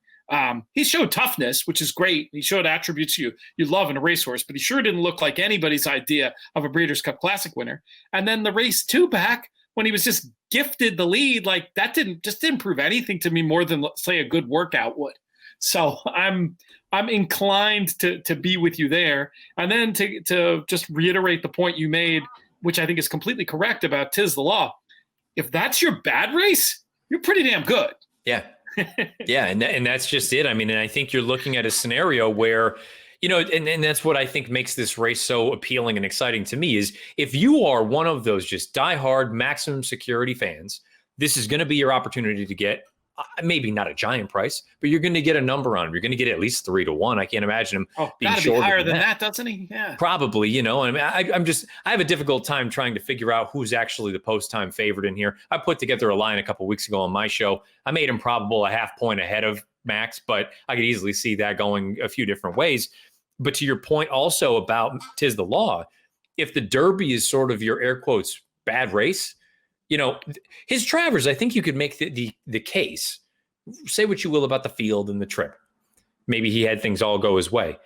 He showed toughness, which is great. He showed attributes you love in a racehorse, but he sure didn't look like anybody's idea of a Breeders' Cup Classic winner. And then the race 2 back, when he was just gifted the lead, like that didn't prove anything to me more than, say, a good workout would. So I'm inclined to be with you there. And then to just reiterate the point you made, which I think is completely correct about 'Tis the Law. If that's your bad race, you're pretty damn good. Yeah. Yeah. And that's just it. I mean, and I think you're looking at a scenario where, and that's what I think makes this race so appealing and exciting to me is if you are one of those just diehard Maximum Security fans, this is going to be your opportunity to get maybe not a giant price, but you're going to get a number on him. You're going to get at least 3-1. I can't imagine him being gotta shorter be higher than that, doesn't he? Yeah, probably. I mean, I have a difficult time trying to figure out who's actually the post-time favorite in here. I put together a line a couple of weeks ago on my show. I made him probable a half point ahead of Max, but I could easily see that going a few different ways. But to your point also about 'Tis the Law, if the Derby is sort of your air quotes bad race, his Travers, I think you could make the case. Say what you will about the field and the trip. Maybe he had things all go his way.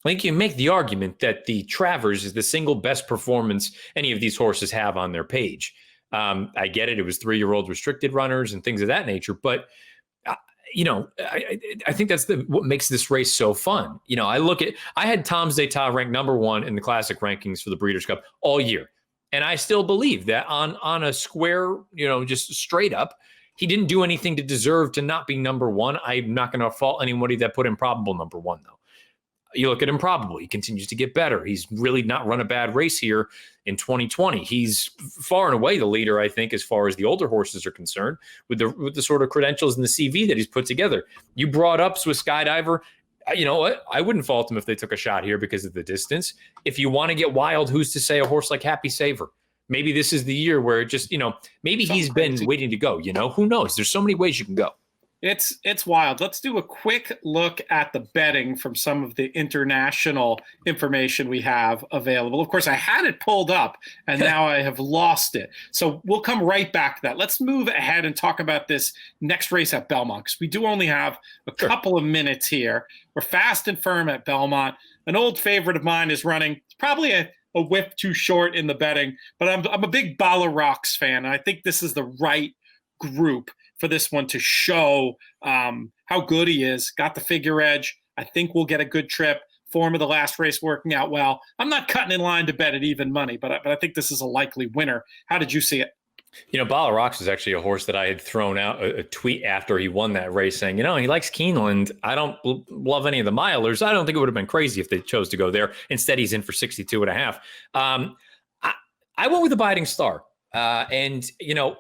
I think you make the argument that the Travers is the single best performance any of these horses have on their page. I get it. It was 3-year-old restricted runners and things of that nature. But, I think that's what makes this race so fun. I had Tom's d'Etat ranked number 1 in the classic rankings for the Breeders' Cup all year. And I still believe that on a square, just straight up, he didn't do anything to deserve to not be number 1. I'm not going to fault anybody that put Improbable number 1, though. You look at Improbable, he continues to get better. He's really not run a bad race here in 2020. He's far and away the leader, I think, as far as the older horses are concerned, with the sort of credentials and the CV that he's put together. You brought up Swiss Skydiver. You know what? I wouldn't fault him if they took a shot here because of the distance. If you want to get wild, who's to say a horse like Happy Saver? Maybe this is the year where it just, maybe he's been waiting to go, who knows? There's so many ways you can go. It's wild. Let's do a quick look at the betting from some of the international information we have available. Of course, I had it pulled up and now I have lost it. So we'll come right back to that. Let's move ahead and talk about this next race at Belmont, because we do only have a couple of minutes here. We're fast and firm at Belmont. An old favorite of mine is running. It's probably a whiff too short in the betting, but I'm a big Bala Rocks fan, and I think this is the right group for this one to show how good he is. Got the figure edge. I think we'll get a good trip. Form of the last race working out well. I'm not cutting in line to bet at even money, but I think this is a likely winner. How did you see it? Bala Rocks is actually a horse that I had thrown out a tweet after he won that race saying, he likes Keeneland. I don't love any of the milers. I don't think it would have been crazy if they chose to go there. Instead, he's in for 62.5. I went with Abiding Star. And this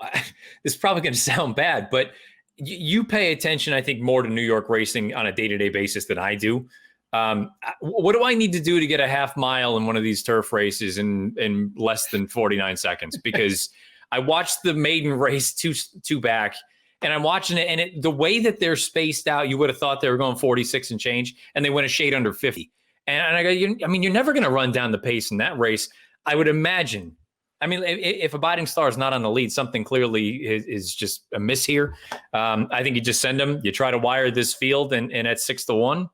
is probably going to sound bad, but you pay attention, I think, more to New York racing on a day-to-day basis than I do. What do I need to do to get a half mile in one of these turf races in less than 49 seconds? Because I watched the maiden race two back, And I'm watching it, and the way that they're spaced out, you would have thought they were going 46 and change, and they went a shade under 50. And I go, you're never going to run down the pace in that race. I would imagine. I mean, if Abiding Star is not on the lead, something clearly is just amiss here. I think you just send them. You try to wire this field, and at 6-1,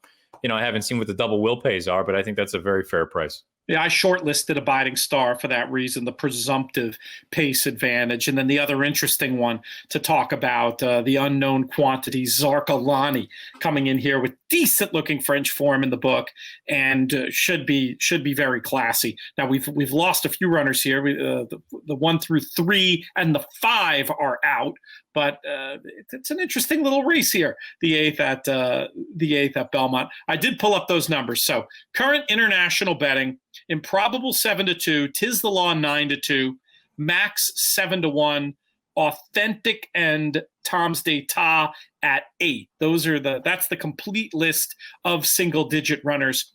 I haven't seen what the double will pays are, but I think that's a very fair price. Yeah, I shortlisted Abiding Star for that reason, the presumptive pace advantage. And then the other interesting one to talk about, the unknown quantity, Zarkalani, coming in here with decent-looking French form in the book, and should be very classy. Now, we've lost a few runners here. The 1 through 3 and the 5 are out, but it's an interesting little race here. The eighth at Belmont. I did pull up those numbers. So current international betting: Improbable 7-2, Tis the Law 9-2, Max 7-1, Authentic and Tom's D'Etat at 8. That's the complete list of single-digit runners.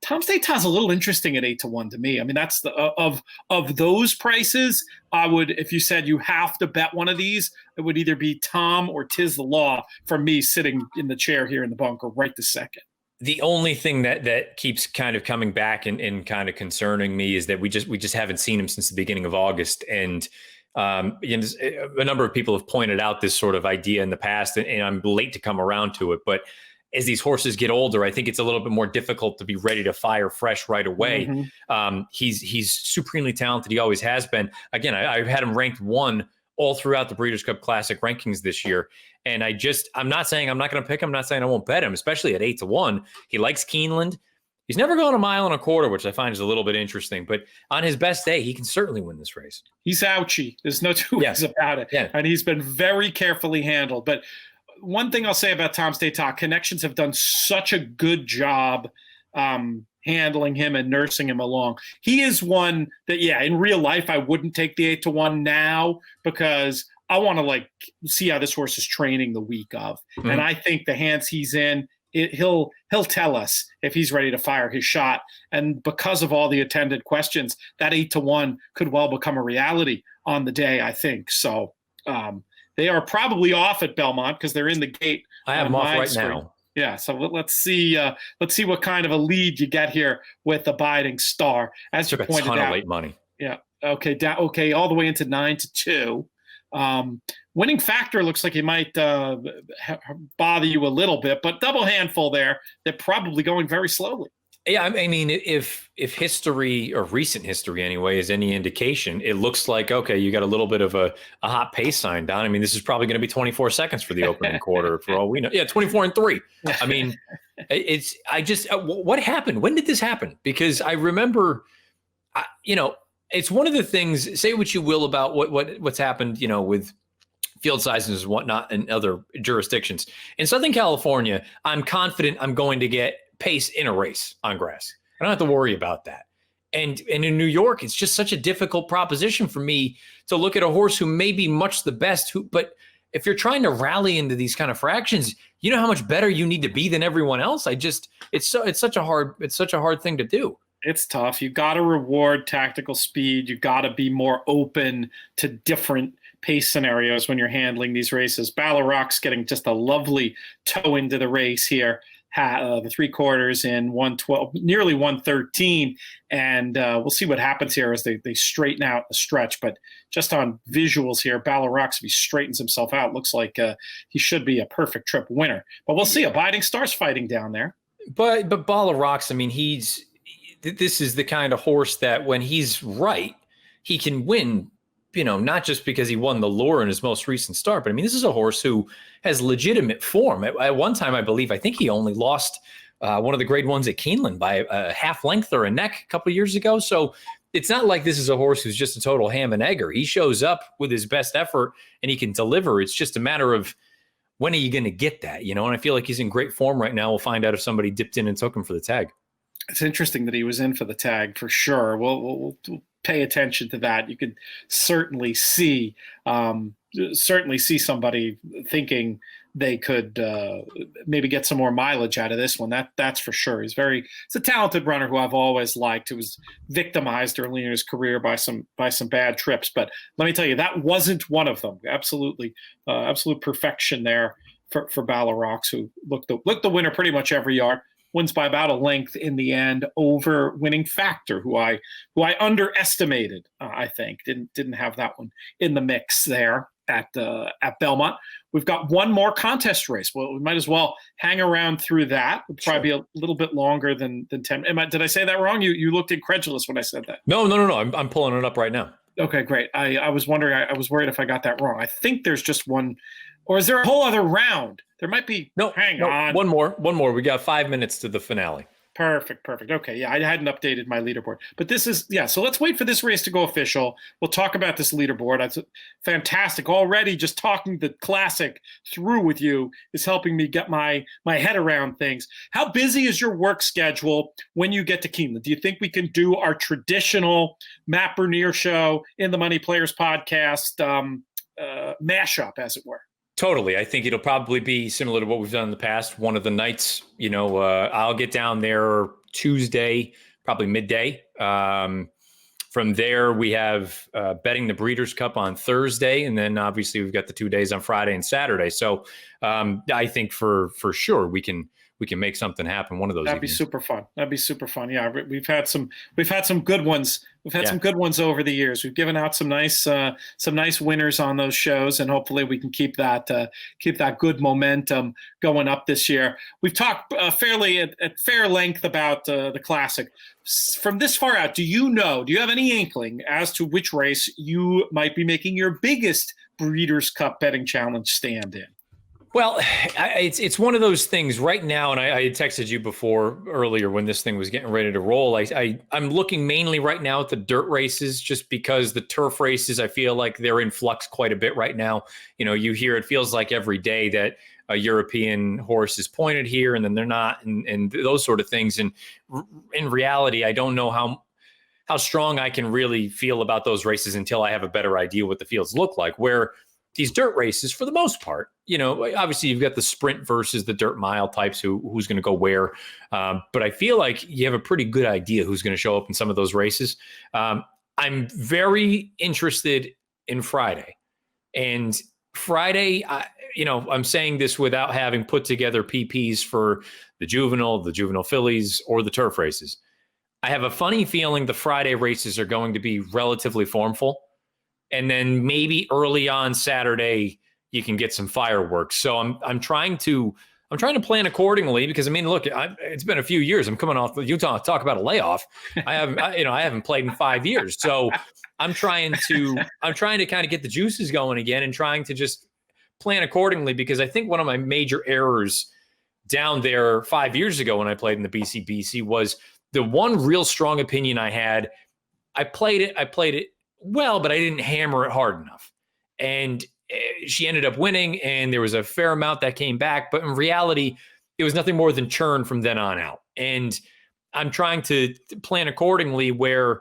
Tom's D'Etat is a little interesting at 8-1 to me. I mean, that's of those prices. I would, if you said you have to bet one of these, it would either be Tom or Tis the Law for me, sitting in the chair here in the bunker right this second. The only thing that keeps kind of coming back and kind of concerning me is that we just haven't seen him since the beginning of August. And a number of people have pointed out this sort of idea in the past, and I'm late to come around to it. But as these horses get older, I think it's a little bit more difficult to be ready to fire fresh right away. Mm-hmm. He's supremely talented. He always has been. Again, I've had him ranked 1 all throughout the Breeders' Cup Classic rankings this year. And I'm not saying I'm not going to pick him. I'm not saying I won't bet him, especially at 8-1. He likes Keeneland. He's never gone 1.25 miles, which I find is a little bit interesting. But on his best day, he can certainly win this race. He's ouchy. There's no two ways about it. Yeah. And he's been very carefully handled. But one thing I'll say about Tom's D'Etat, Connections have done such a good job handling him and nursing him along. He is one that, in real life, I wouldn't take the 8-1 now, because I want to see how this horse is training the week of. Mm-hmm. And I think the hands he's in, he'll tell us if he's ready to fire his shot. And because of all the attended questions, that 8-1 could well become a reality on the day, I think. So they are probably off at Belmont because they're in the gate. I have them off right now. Yeah, so let's see what kind of a lead you get here with Abiding Star. As you pointed out, a ton of late money. Yeah. Okay. All the way into 9-2. Winning factor looks like he might bother you a little bit, but double handful there. They're probably going very slowly. Yeah, I mean, if history, or recent history anyway, is any indication, it looks like, okay, you got a little bit of a hot pace sign down. I mean, this is probably going to be 24 seconds for the opening quarter for all we know. Yeah, 24-3. I mean, what happened? When did this happen? Because I remember, it's one of the things, say what you will about what's happened, with field sizes and whatnot in other jurisdictions. In Southern California, I'm confident I'm going to get pace in a race on grass. I don't have to worry about that. And in New York, it's just such a difficult proposition for me to look at a horse who may be much the best, but if you're trying to rally into these kind of fractions, you know how much better you need to be than everyone else. It's such a hard thing to do. It's tough. You got to reward tactical speed. You got to be more open to different pace scenarios when you're handling these races. Ballaroc's getting just a lovely toe into the race here. The 3/4 in 1:12, nearly 1:13, and we'll see what happens here as they straighten out the stretch. But just on visuals here, Ballaroc's, if he straightens himself out, looks like he should be a perfect trip winner. But we'll see. Abiding Star's fighting down there. But Ballaroc's, I mean, this is the kind of horse that when he's right, he can win. Not just because he won the Lure in his most recent start, but I mean, this is a horse who has legitimate form. At one time, I think he only lost one of the grade ones at Keeneland by a half length or a neck a couple of years ago. So it's not like this is a horse who's just a total ham and egger. He shows up with his best effort and he can deliver. It's just a matter of when are you going to get that, And I feel like he's in great form right now. We'll find out if somebody dipped in and took him for the tag. It's interesting that he was in for the tag for sure. We'll pay attention to that. You could certainly see somebody thinking they could maybe get some more mileage out of this one. That's for sure. He's a talented runner who I've always liked, who was victimized early in his career by some bad trips. But let me tell you, that wasn't one of them. Absolute perfection there for Balarox, who looked the winner pretty much every yard. Wins by about a length in the end over Winning Factor, who I underestimated. I think didn't have that one in the mix there at Belmont. We've got one more contest race. Well, we might as well hang around through that. It'll probably be a little bit longer than 10. Did I say that wrong? You looked incredulous when I said that. No. I'm pulling it up right now. Okay, great. I was wondering. I was worried if I got that wrong. I think there's just one. Or is there a whole other round? There might be. No, hang on. One more. We got 5 minutes to the finale. Perfect. Okay, yeah, I hadn't updated my leaderboard. But this is, so let's wait for this race to go official. We'll talk about this leaderboard. It's fantastic. Already just talking the classic through with you is helping me get my head around things. How busy is your work schedule when you get to Keeneland? Do you think we can do our traditional Matt Bernier show in the Money Players podcast mashup, as it were? Totally. I think it'll probably be similar to what we've done in the past. One of the nights, I'll get down there Tuesday, probably midday. From there, we have betting the Breeders' Cup on Thursday. And then obviously we've got the 2 days on Friday and Saturday. So I think for sure we can make something happen one of those That'd evenings. Be super fun. Yeah, we've had some good ones. We've had some good ones over the years. We've given out some nice winners on those shows, and hopefully we can keep that good momentum going up this year. We've talked fairly at fair length about the Classic. From this far out, do you have any inkling as to which race you might be making your biggest Breeders' Cup betting challenge stand in? Well, it's one of those things right now, and I had texted you before earlier when this thing was getting ready to roll. I'm looking mainly right now at the dirt races, just because the turf races, I feel like they're in flux quite a bit right now. You hear it feels like every day that a European horse is pointed here and then they're not, and those sort of things. And in reality, I don't know how strong I can really feel about those races until I have a better idea what the fields look like. Where these dirt races, for the most part, obviously you've got the sprint versus the dirt mile types who's going to go where. But I feel like you have a pretty good idea who's going to show up in some of those races. I'm very interested in Friday. And Friday, I'm saying this without having put together PPs for the juvenile fillies, or the turf races. I have a funny feeling the Friday races are going to be relatively formful. And then maybe early on Saturday, you can get some fireworks. So I'm trying to plan accordingly, because look, it's been a few years. I'm coming off Utah. Talk about a layoff. I haven't played in 5 years. So I'm trying to kind of get the juices going again, and trying to just plan accordingly, because I think one of my major errors down there 5 years ago when I played in the BCBC was the one real strong opinion I had. I played it well, but I didn't hammer it hard enough. And she ended up winning, and there was a fair amount that came back. But in reality, it was nothing more than churn from then on out. And I'm trying to plan accordingly where,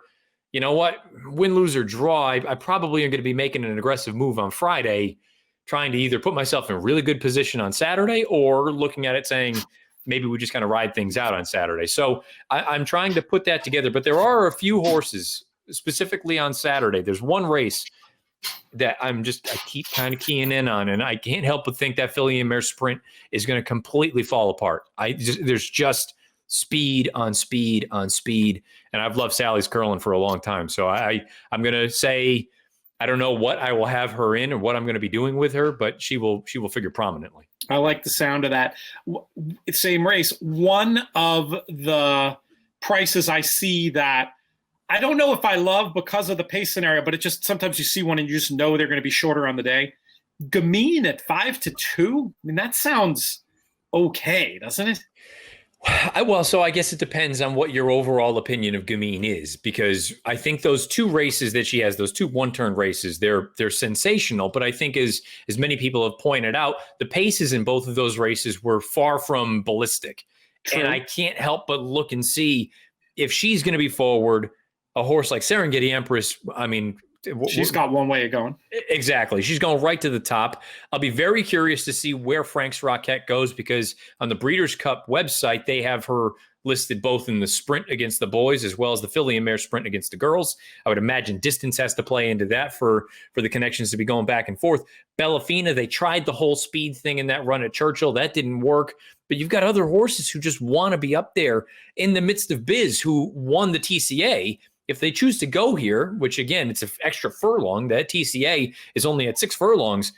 win, lose, or draw, I probably am going to be making an aggressive move on Friday, trying to either put myself in a really good position on Saturday, or looking at it saying, maybe we just kind of ride things out on Saturday. So I'm trying to put that together. But there are a few horses, specifically on Saturday. There's one race that I keep kind of keying in on, and I can't help but think that filly and mare sprint is going to completely fall apart. There's just speed on speed on speed, and I've loved Sally's Curlin for a long time. So I'm going to say, I don't know what I will have her in or what I'm going to be doing with her, but she will figure prominently. I like the sound of that. Same race. One of the prices I see that I don't know if I love because of the pace scenario, but it just, sometimes you see one and you just know they're going to be shorter on the day. Gamine at 5-2. That sounds okay, doesn't it? So I guess it depends on what your overall opinion of Gamine is, because I think those two races that she has, those two one-turn races, they're sensational. But I think as many people have pointed out, the paces in both of those races were far from ballistic. True. And I can't help but look and see if she's going to be forward. A horse like Serengeti Empress, She's got one way of going. Exactly. She's going right to the top. I'll be very curious to see where Frank's Rocket goes, because on the Breeders' Cup website, they have her listed both in the sprint against the boys as well as the filly and mare sprint against the girls. I would imagine distance has to play into that for the connections to be going back and forth. Bellafina, they tried the whole speed thing in that run at Churchill. That didn't work. But you've got other horses who just want to be up there in the midst of Biz, who won the TCA. If they choose to go here, which again, it's an extra furlong, that TCA is only at 6 furlongs.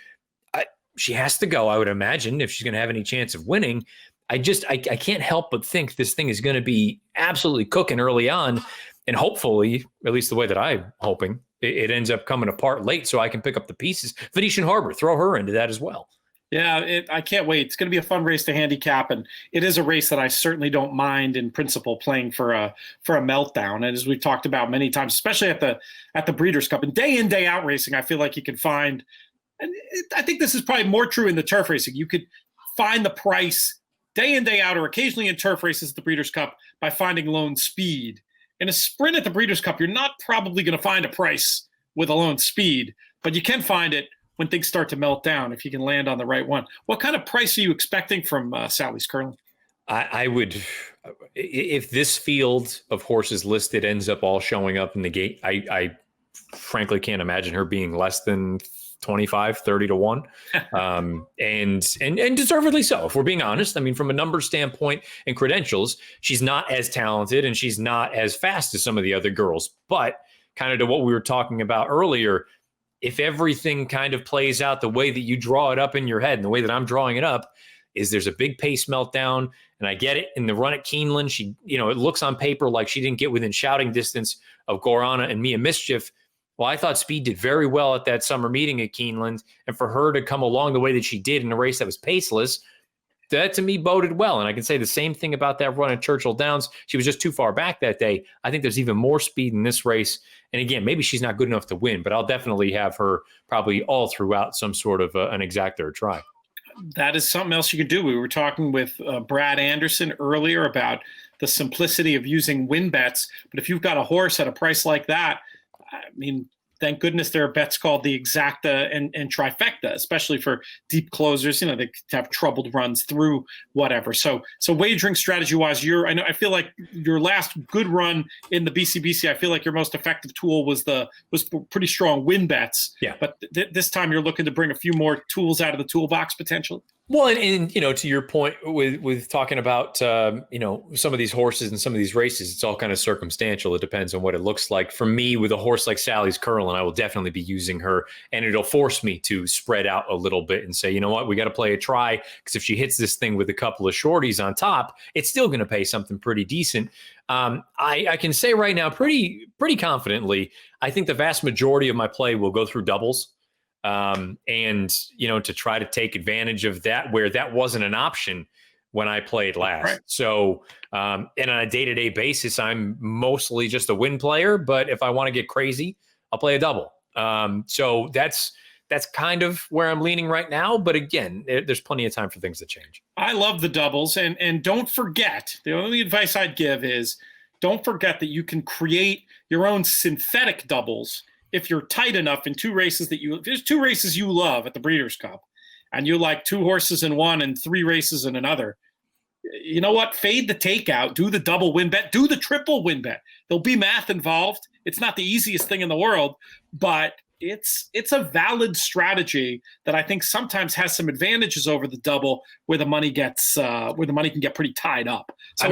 She has to go, I would imagine, if she's going to have any chance of winning. I can't help but think this thing is going to be absolutely cooking early on. And hopefully, at least the way that I'm hoping, it ends up coming apart late so I can pick up the pieces. Venetian Harbor, throw her into that as well. Yeah, I can't wait. It's going to be a fun race to handicap, and it is a race that I certainly don't mind in principle playing for a meltdown. And as we've talked about many times, especially at the Breeders' Cup and day in, day out racing, I feel like you can find, and I think this is probably more true in the turf racing. You could find the price day in, day out, or occasionally in turf races at the Breeders' Cup by finding lone speed. In a sprint at the Breeders' Cup, you're not probably going to find a price with a lone speed, but you can find it when things start to melt down, if you can land on the right one. What kind of price are you expecting from Sally's Curling? I would, if this field of horses listed ends up all showing up in the gate, I frankly can't imagine her being less than 25, 30 to 1. And deservedly so, if we're being honest. I mean, from a numbers standpoint and credentials, she's not as talented and she's not as fast as some of the other girls. But kind of to what we were talking about earlier, if everything kind of plays out the way that you draw it up in your head and the way that I'm drawing it up, is there's a big pace meltdown. And I get it. In the run at Keeneland, she, it looks on paper like she didn't get within shouting distance of Gorana and Mia Mischief. Well, I thought Speed did very well at that summer meeting at Keeneland. And for her to come along the way that she did in a race that was paceless, that to me boded well. And I can say the same thing about that run at Churchill Downs. She was just too far back that day. I think there's even more speed in this race. And again, maybe she's not good enough to win, but I'll definitely have her probably all throughout some sort of an exacta or try. That is something else you could do. We were talking with Brad Anderson earlier about the simplicity of using win bets. But if you've got a horse at a price like that, I mean, thank goodness there are bets called the exacta and trifecta, especially for deep closers. They have troubled runs through whatever. So wagering strategy wise, I feel like your last good run in the BCBC, I feel like your most effective tool was pretty strong win bets. Yeah. But this time you're looking to bring a few more tools out of the toolbox potentially. Well, and to your point with talking about some of these horses and some of these races, it's all kind of circumstantial. It depends on what it looks like. For me, with a horse like Sally's Curlin, I will definitely be using her, and it'll force me to spread out a little bit and say, you know what, we got to play a try, because if she hits this thing with a couple of shorties on top, it's still going to pay something pretty decent. I can say right now, pretty confidently, I think the vast majority of my play will go through doubles. And to try to take advantage of that where that wasn't an option when I played last. Right. So, and on a day-to-day basis, I'm mostly just a win player, but if I want to get crazy, I'll play a double. So that's kind of where I'm leaning right now. But again, there's plenty of time for things to change. I love the doubles, and don't forget, the only advice I'd give is don't forget that you can create your own synthetic doubles if you're tight enough in two races there's two races you love at the Breeders' Cup, and you like two horses in one and three races in another. You know what? Fade the takeout, do the double win bet, do the triple win bet. There'll be math involved. It's not the easiest thing in the world, but it's a valid strategy that I think sometimes has some advantages over the double, where the money can get pretty tied up. So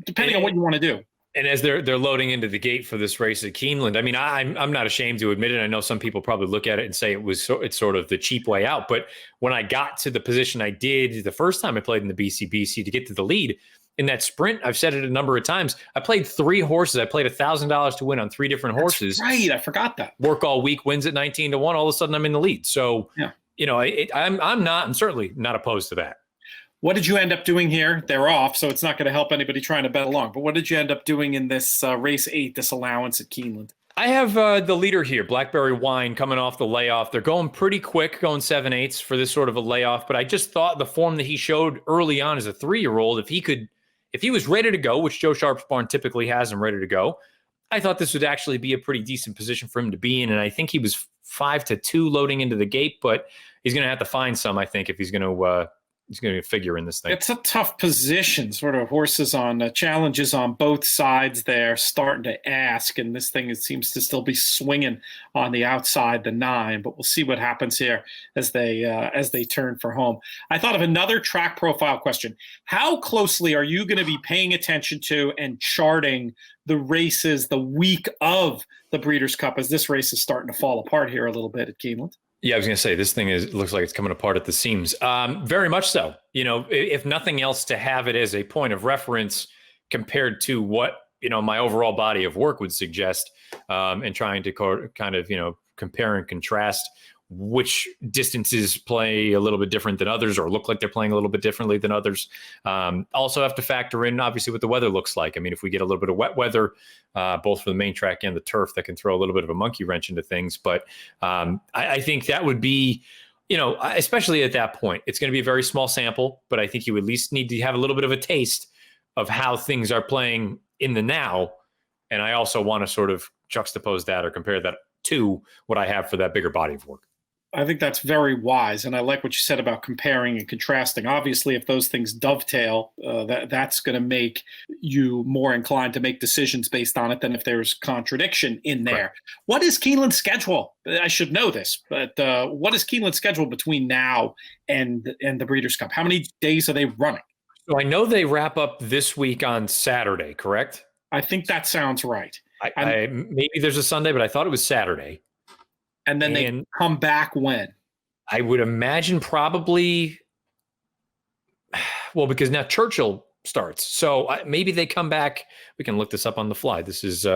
depending on what you want to do. And as they're loading into the gate for this race at Keeneland, I mean, I'm not ashamed to admit it. I know some people probably look at it and say it's sort of the cheap way out. But when I got to the position I did the first time I played in the BCBC to get to the lead in that sprint, I've said it a number of times. I played 3 horses. I played $1,000 to win on 3 different horses. That's right, I forgot that. Work all week, wins at 19 to 1. All of a sudden, I'm in the lead. So, I'm certainly not opposed to that. What did you end up doing here? They're off, so it's not going to help anybody trying to bet along. But what did you end up doing in this race 8, this allowance at Keeneland? I have the leader here, Blackberry Wine, coming off the layoff. They're going pretty quick, going 7/8 for this sort of a layoff. But I just thought the form that he showed early on as a 3-year-old, if he was ready to go, which Joe Sharp's barn typically has him ready to go, I thought this would actually be a pretty decent position for him to be in. And I think he was 5-2 loading into the gate, but he's going to have to find some, I think, if he's going to figure in this thing. It's a tough position, sort of horses on challenges on both sides there, starting to ask, and this thing, it seems to still be swinging on the outside, the 9, but we'll see what happens here as they turn for home. I thought of another track profile question. How closely are you going to be paying attention to and charting the races the week of the Breeders' Cup, as this race is starting to fall apart here a little bit at Keeneland? Yeah, I was going to say, this thing looks like it's coming apart at the seams. Very much so. If nothing else, to have it as a point of reference compared to what, my overall body of work would suggest, and trying to kind of, compare and contrast which distances play a little bit different than others or look like they're playing a little bit differently than others. Also have to factor in, obviously, what the weather looks like. I mean, if we get a little bit of wet weather, both for the main track and the turf, that can throw a little bit of a monkey wrench into things. But I think that would be, especially at that point, it's going to be a very small sample, but I think you at least need to have a little bit of a taste of how things are playing in the now. And I also want to sort of juxtapose that or compare that to what I have for that bigger body of work. I think that's very wise, and I like what you said about comparing and contrasting. Obviously, if those things dovetail, that's going to make you more inclined to make decisions based on it than if there's contradiction in there. Right. What is Keeneland's schedule? I should know this, but what is Keeneland's schedule between now and the Breeders' Cup? How many days are they running? So I know they wrap up this week on Saturday, correct? I think that sounds right. Maybe there's a Sunday, but I thought it was Saturday. And then they come back when? I would imagine probably, because now Churchill starts. So maybe they come back. We can look this up on the fly. This is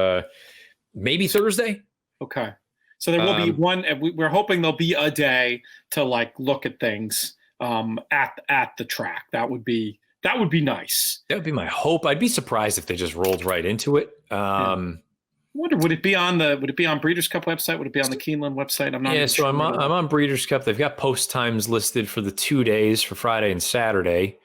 maybe Thursday. Okay. So there will be one. We're hoping there'll be a day to look at things at the track. That would be nice. That would be my hope. I'd be surprised if they just rolled right into it. I wonder, would it be on Breeders' Cup website? Would it be on the Keeneland website? I'm not. Yeah, so I'm on Breeders' Cup. They've got post times listed for the 2 days, for Friday and Saturday.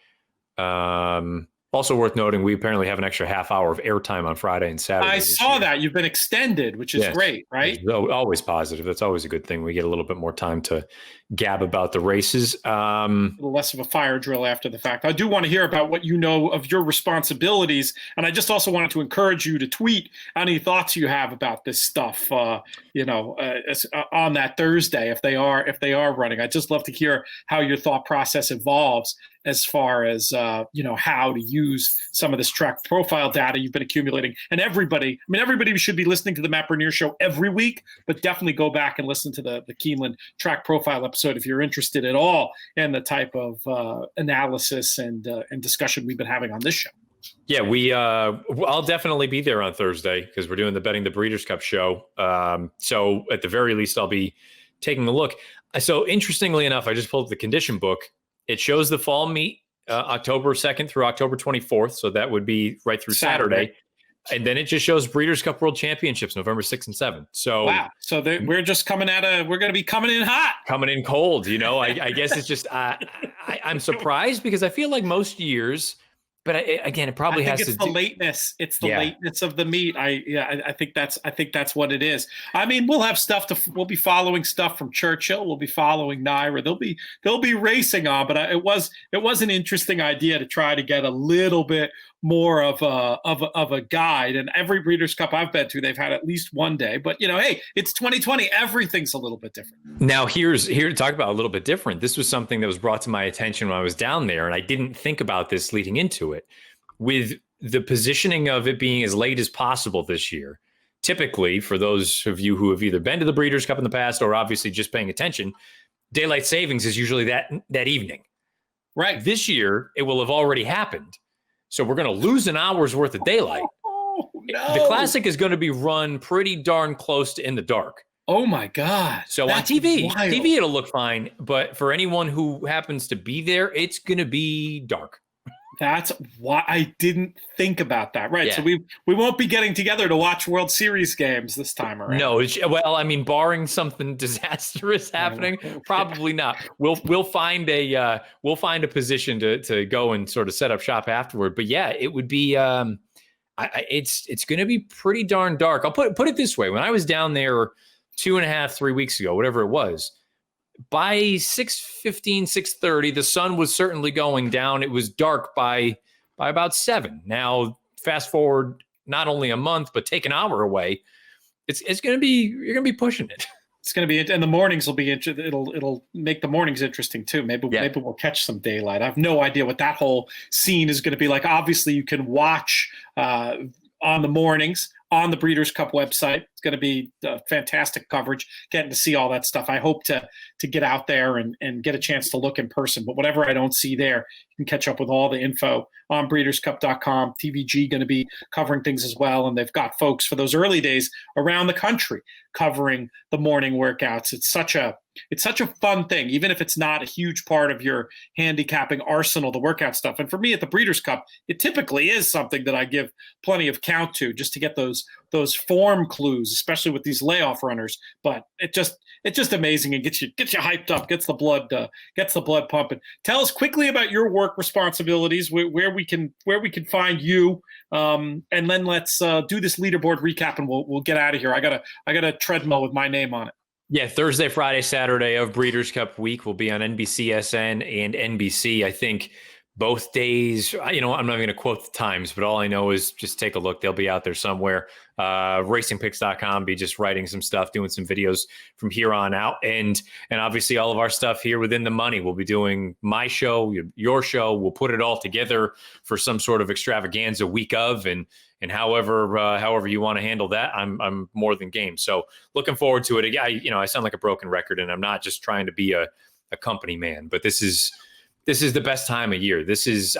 Also worth noting, we apparently have an extra half hour of airtime on Friday and Saturday. I saw that. You've been extended, which is great, right? Always positive. That's always a good thing. We get a little bit more time to gab about the races. A little less of a fire drill after the fact. I do want to hear about what you know of your responsibilities, and I just also wanted to encourage you to tweet any thoughts you have about this stuff. On that Thursday, if they are running, I'd just love to hear how your thought process evolves as far as how to use some of this track profile data you've been accumulating. And everybody should be listening to the Matt Bernier Show every week, but definitely go back and listen to the Keeneland track profile episode if you're interested at all in the type of analysis and discussion we've been having on this show. Yeah, I'll definitely be there on Thursday because we're doing the Betting the Breeders' Cup show. So at the very least, I'll be taking a look. So interestingly enough, I just pulled up the condition book. It shows the fall meet October 2nd through October 24th. So that would be right through Saturday. And then it just shows Breeders' Cup World Championships, November 6th and 7th. So wow. So we're just we're going to be coming in hot. Coming in cold, I guess it's just, I'm surprised because I feel like most years, but again, it probably has to do. Lateness. It's the lateness of the meet. I think that's what it is. I mean, we'll have stuff we'll be following stuff from Churchill. We'll be following Naira. They'll be racing on, but it was an interesting idea to try to get a little bit more of a guide. And every Breeders' Cup I've been to, they've had at least one day. But hey, it's 2020. Everything's a little bit different. Now here to talk about a little bit different. This was something that was brought to my attention when I was down there, and I didn't think about this leading into it. With the positioning of it being as late as possible this year, typically for those of you who have either been to the Breeders' Cup in the past or obviously just paying attention, daylight savings is usually that evening. Right. This year, it will have already happened. So we're going to lose an hour's worth of daylight. Oh, no. The Classic is going to be run pretty darn close to in the dark. Oh, my God. So that's on TV, wild. it'll look fine. But for anyone who happens to be there, it's going to be dark. That's why I didn't think about that. Right. Yeah. So we won't be getting together to watch World Series games this time around. No. Barring something disastrous happening, probably not. We'll find a position to go and sort of set up shop afterward. But yeah, it would be It's going to be pretty darn dark. I'll put it this way. When I was down there 2.5, 3 weeks ago, whatever it was, by 6:15, 6:30, the sun was certainly going down. It was dark by about 7. Now, fast forward not only a month, but take an hour away, it's going to be, you're going to be pushing it. It's going to be, and the mornings will be interesting. It'll make the mornings interesting too. Maybe we'll catch some daylight. I have no idea what that whole scene is going to be like. Obviously, you can watch on the mornings on the Breeders' Cup website. It's going to be fantastic coverage, getting to see all that stuff. I hope to get out there and get a chance to look in person. But whatever I don't see there, you can catch up with all the info on breederscup.com. TVG going to be covering things as well. And they've got folks for those early days around the country covering the morning workouts. It's such a fun thing, even if it's not a huge part of your handicapping arsenal, the workout stuff. And for me at the Breeders' Cup, it typically is something that I give plenty of count to, just to get those form clues, especially with these layoff runners. But it's just amazing and gets you hyped up, gets the blood pumping. Tell us quickly about your work responsibilities, where we can find you, and then let's do this leaderboard recap, and we'll get out of here. I got a treadmill with my name on it. Yeah, Thursday, Friday, Saturday of Breeders' Cup week will be on NBCSN and NBC. I think both days, I'm not going to quote the times, but all I know is just take a look. They'll be out there somewhere. Racingpicks.com, be just writing some stuff, doing some videos from here on out. And obviously all of our stuff here within the money. We'll be doing my show, your show. We'll put it all together for some sort of extravaganza week of, and however you want to handle that, I'm more than game. So looking forward to it. I sound like a broken record, and I'm not just trying to be a company man, but this is the best time of year.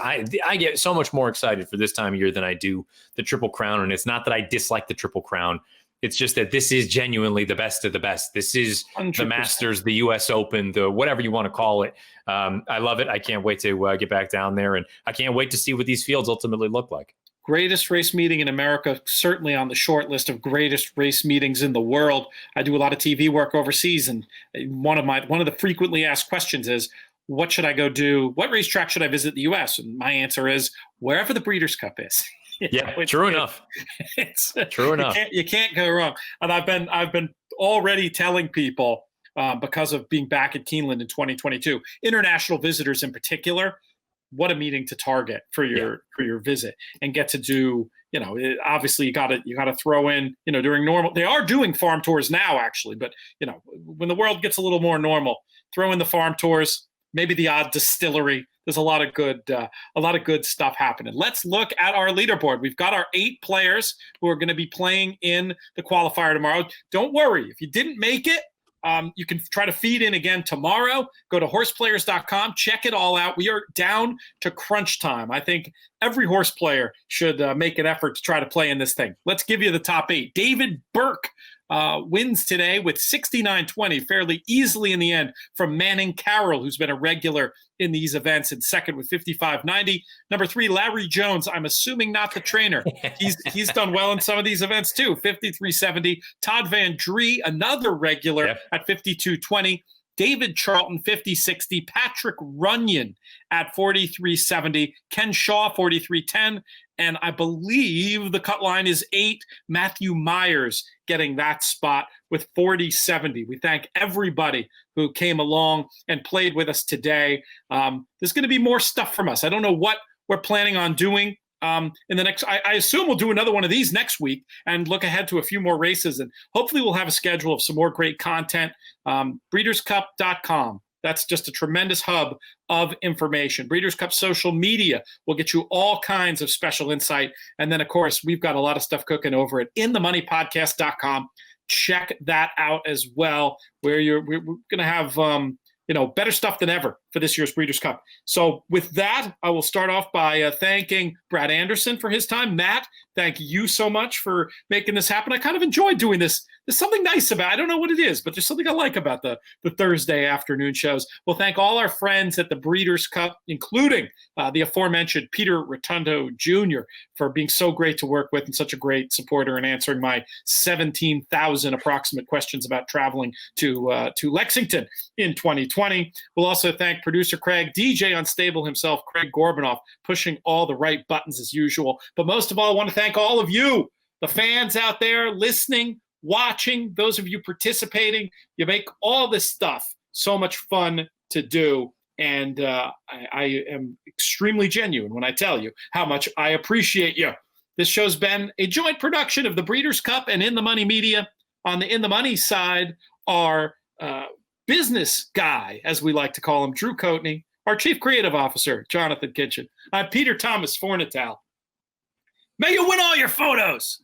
I get so much more excited for this time of year than I do the Triple Crown. And it's not that I dislike the Triple Crown. It's just that this is genuinely the best of the best. This is 100%. The Masters, the US Open, the whatever you want to call it. I love it. I can't wait to get back down there, and I can't wait to see what these fields ultimately look like. Greatest race meeting in America, certainly on the short list of greatest race meetings in the world. I do a lot of TV work overseas, and one of the frequently asked questions is, what should I go do? What racetrack should I visit in the U.S.? And my answer is wherever the Breeders' Cup is. True enough. True enough. You can't go wrong. And I've been already telling people, because of being back at Keeneland in 2022, international visitors in particular, what a meeting to target for your visit, and get to do. Obviously you got to throw in, during normal. They are doing farm tours now, actually, but when the world gets a little more normal, throw in the farm tours. Maybe the odd distillery. There's a lot of good stuff happening. Let's look at our leaderboard. We've got our 8 players who are going to be playing in the qualifier tomorrow. Don't worry. If you didn't make it, you can try to feed in again tomorrow. Go to horseplayers.com. Check it all out. We are down to crunch time. I think every horse player should make an effort to try to play in this thing. Let's give you the top 8. David Burke wins today with 69.20, fairly easily in the end, from Manning Carroll, who's been a regular in these events, in second with 55.90. Number 3, Larry Jones, I'm assuming not the trainer. He's done well in some of these events too, 53.70. Todd Van Dree, another regular, at 52.20. David Charlton, 50.60. Patrick Runyon at 43.70. Ken Shaw, 43.10. And I believe the cut line is 8. Matthew Myers getting that spot with 40.70. We thank everybody who came along and played with us today. There's going to be more stuff from us. I don't know what we're planning on doing in the next. I assume we'll do another one of these next week and look ahead to a few more races. And hopefully we'll have a schedule of some more great content. Breederscup.com. That's just a tremendous hub of information. Breeders' Cup social media will get you all kinds of special insight. And then, of course, we've got a lot of stuff cooking over at inthemoneypodcast.com. Check that out as well, where we're going to have better stuff than ever for this year's Breeders' Cup. So with that, I will start off by thanking Brad Anderson for his time. Matt, thank you so much for making this happen. I kind of enjoyed doing this. There's something nice about it. I don't know what it is, but there's something I like about the Thursday afternoon shows. We'll thank all our friends at the Breeders' Cup, including the aforementioned Peter Rotundo Jr. for being so great to work with and such a great supporter and answering my 17,000 approximate questions about traveling to Lexington in 2020. We'll also thank Craig, producer Craig, DJ Unstable himself, Craig Gorbanoff, pushing all the right buttons as usual. But most of all, I want to thank all of you, the fans out there listening, watching, those of you participating. You make all this stuff so much fun to do. And I am extremely genuine when I tell you how much I appreciate you. This show's been a joint production of the Breeders' Cup and In the Money Media. On the In the Money side, our business guy, as we like to call him, Drew Coatney, our chief creative officer, Jonathan Kitchen. I'm Peter Thomas Fornatal. May you win all your photos.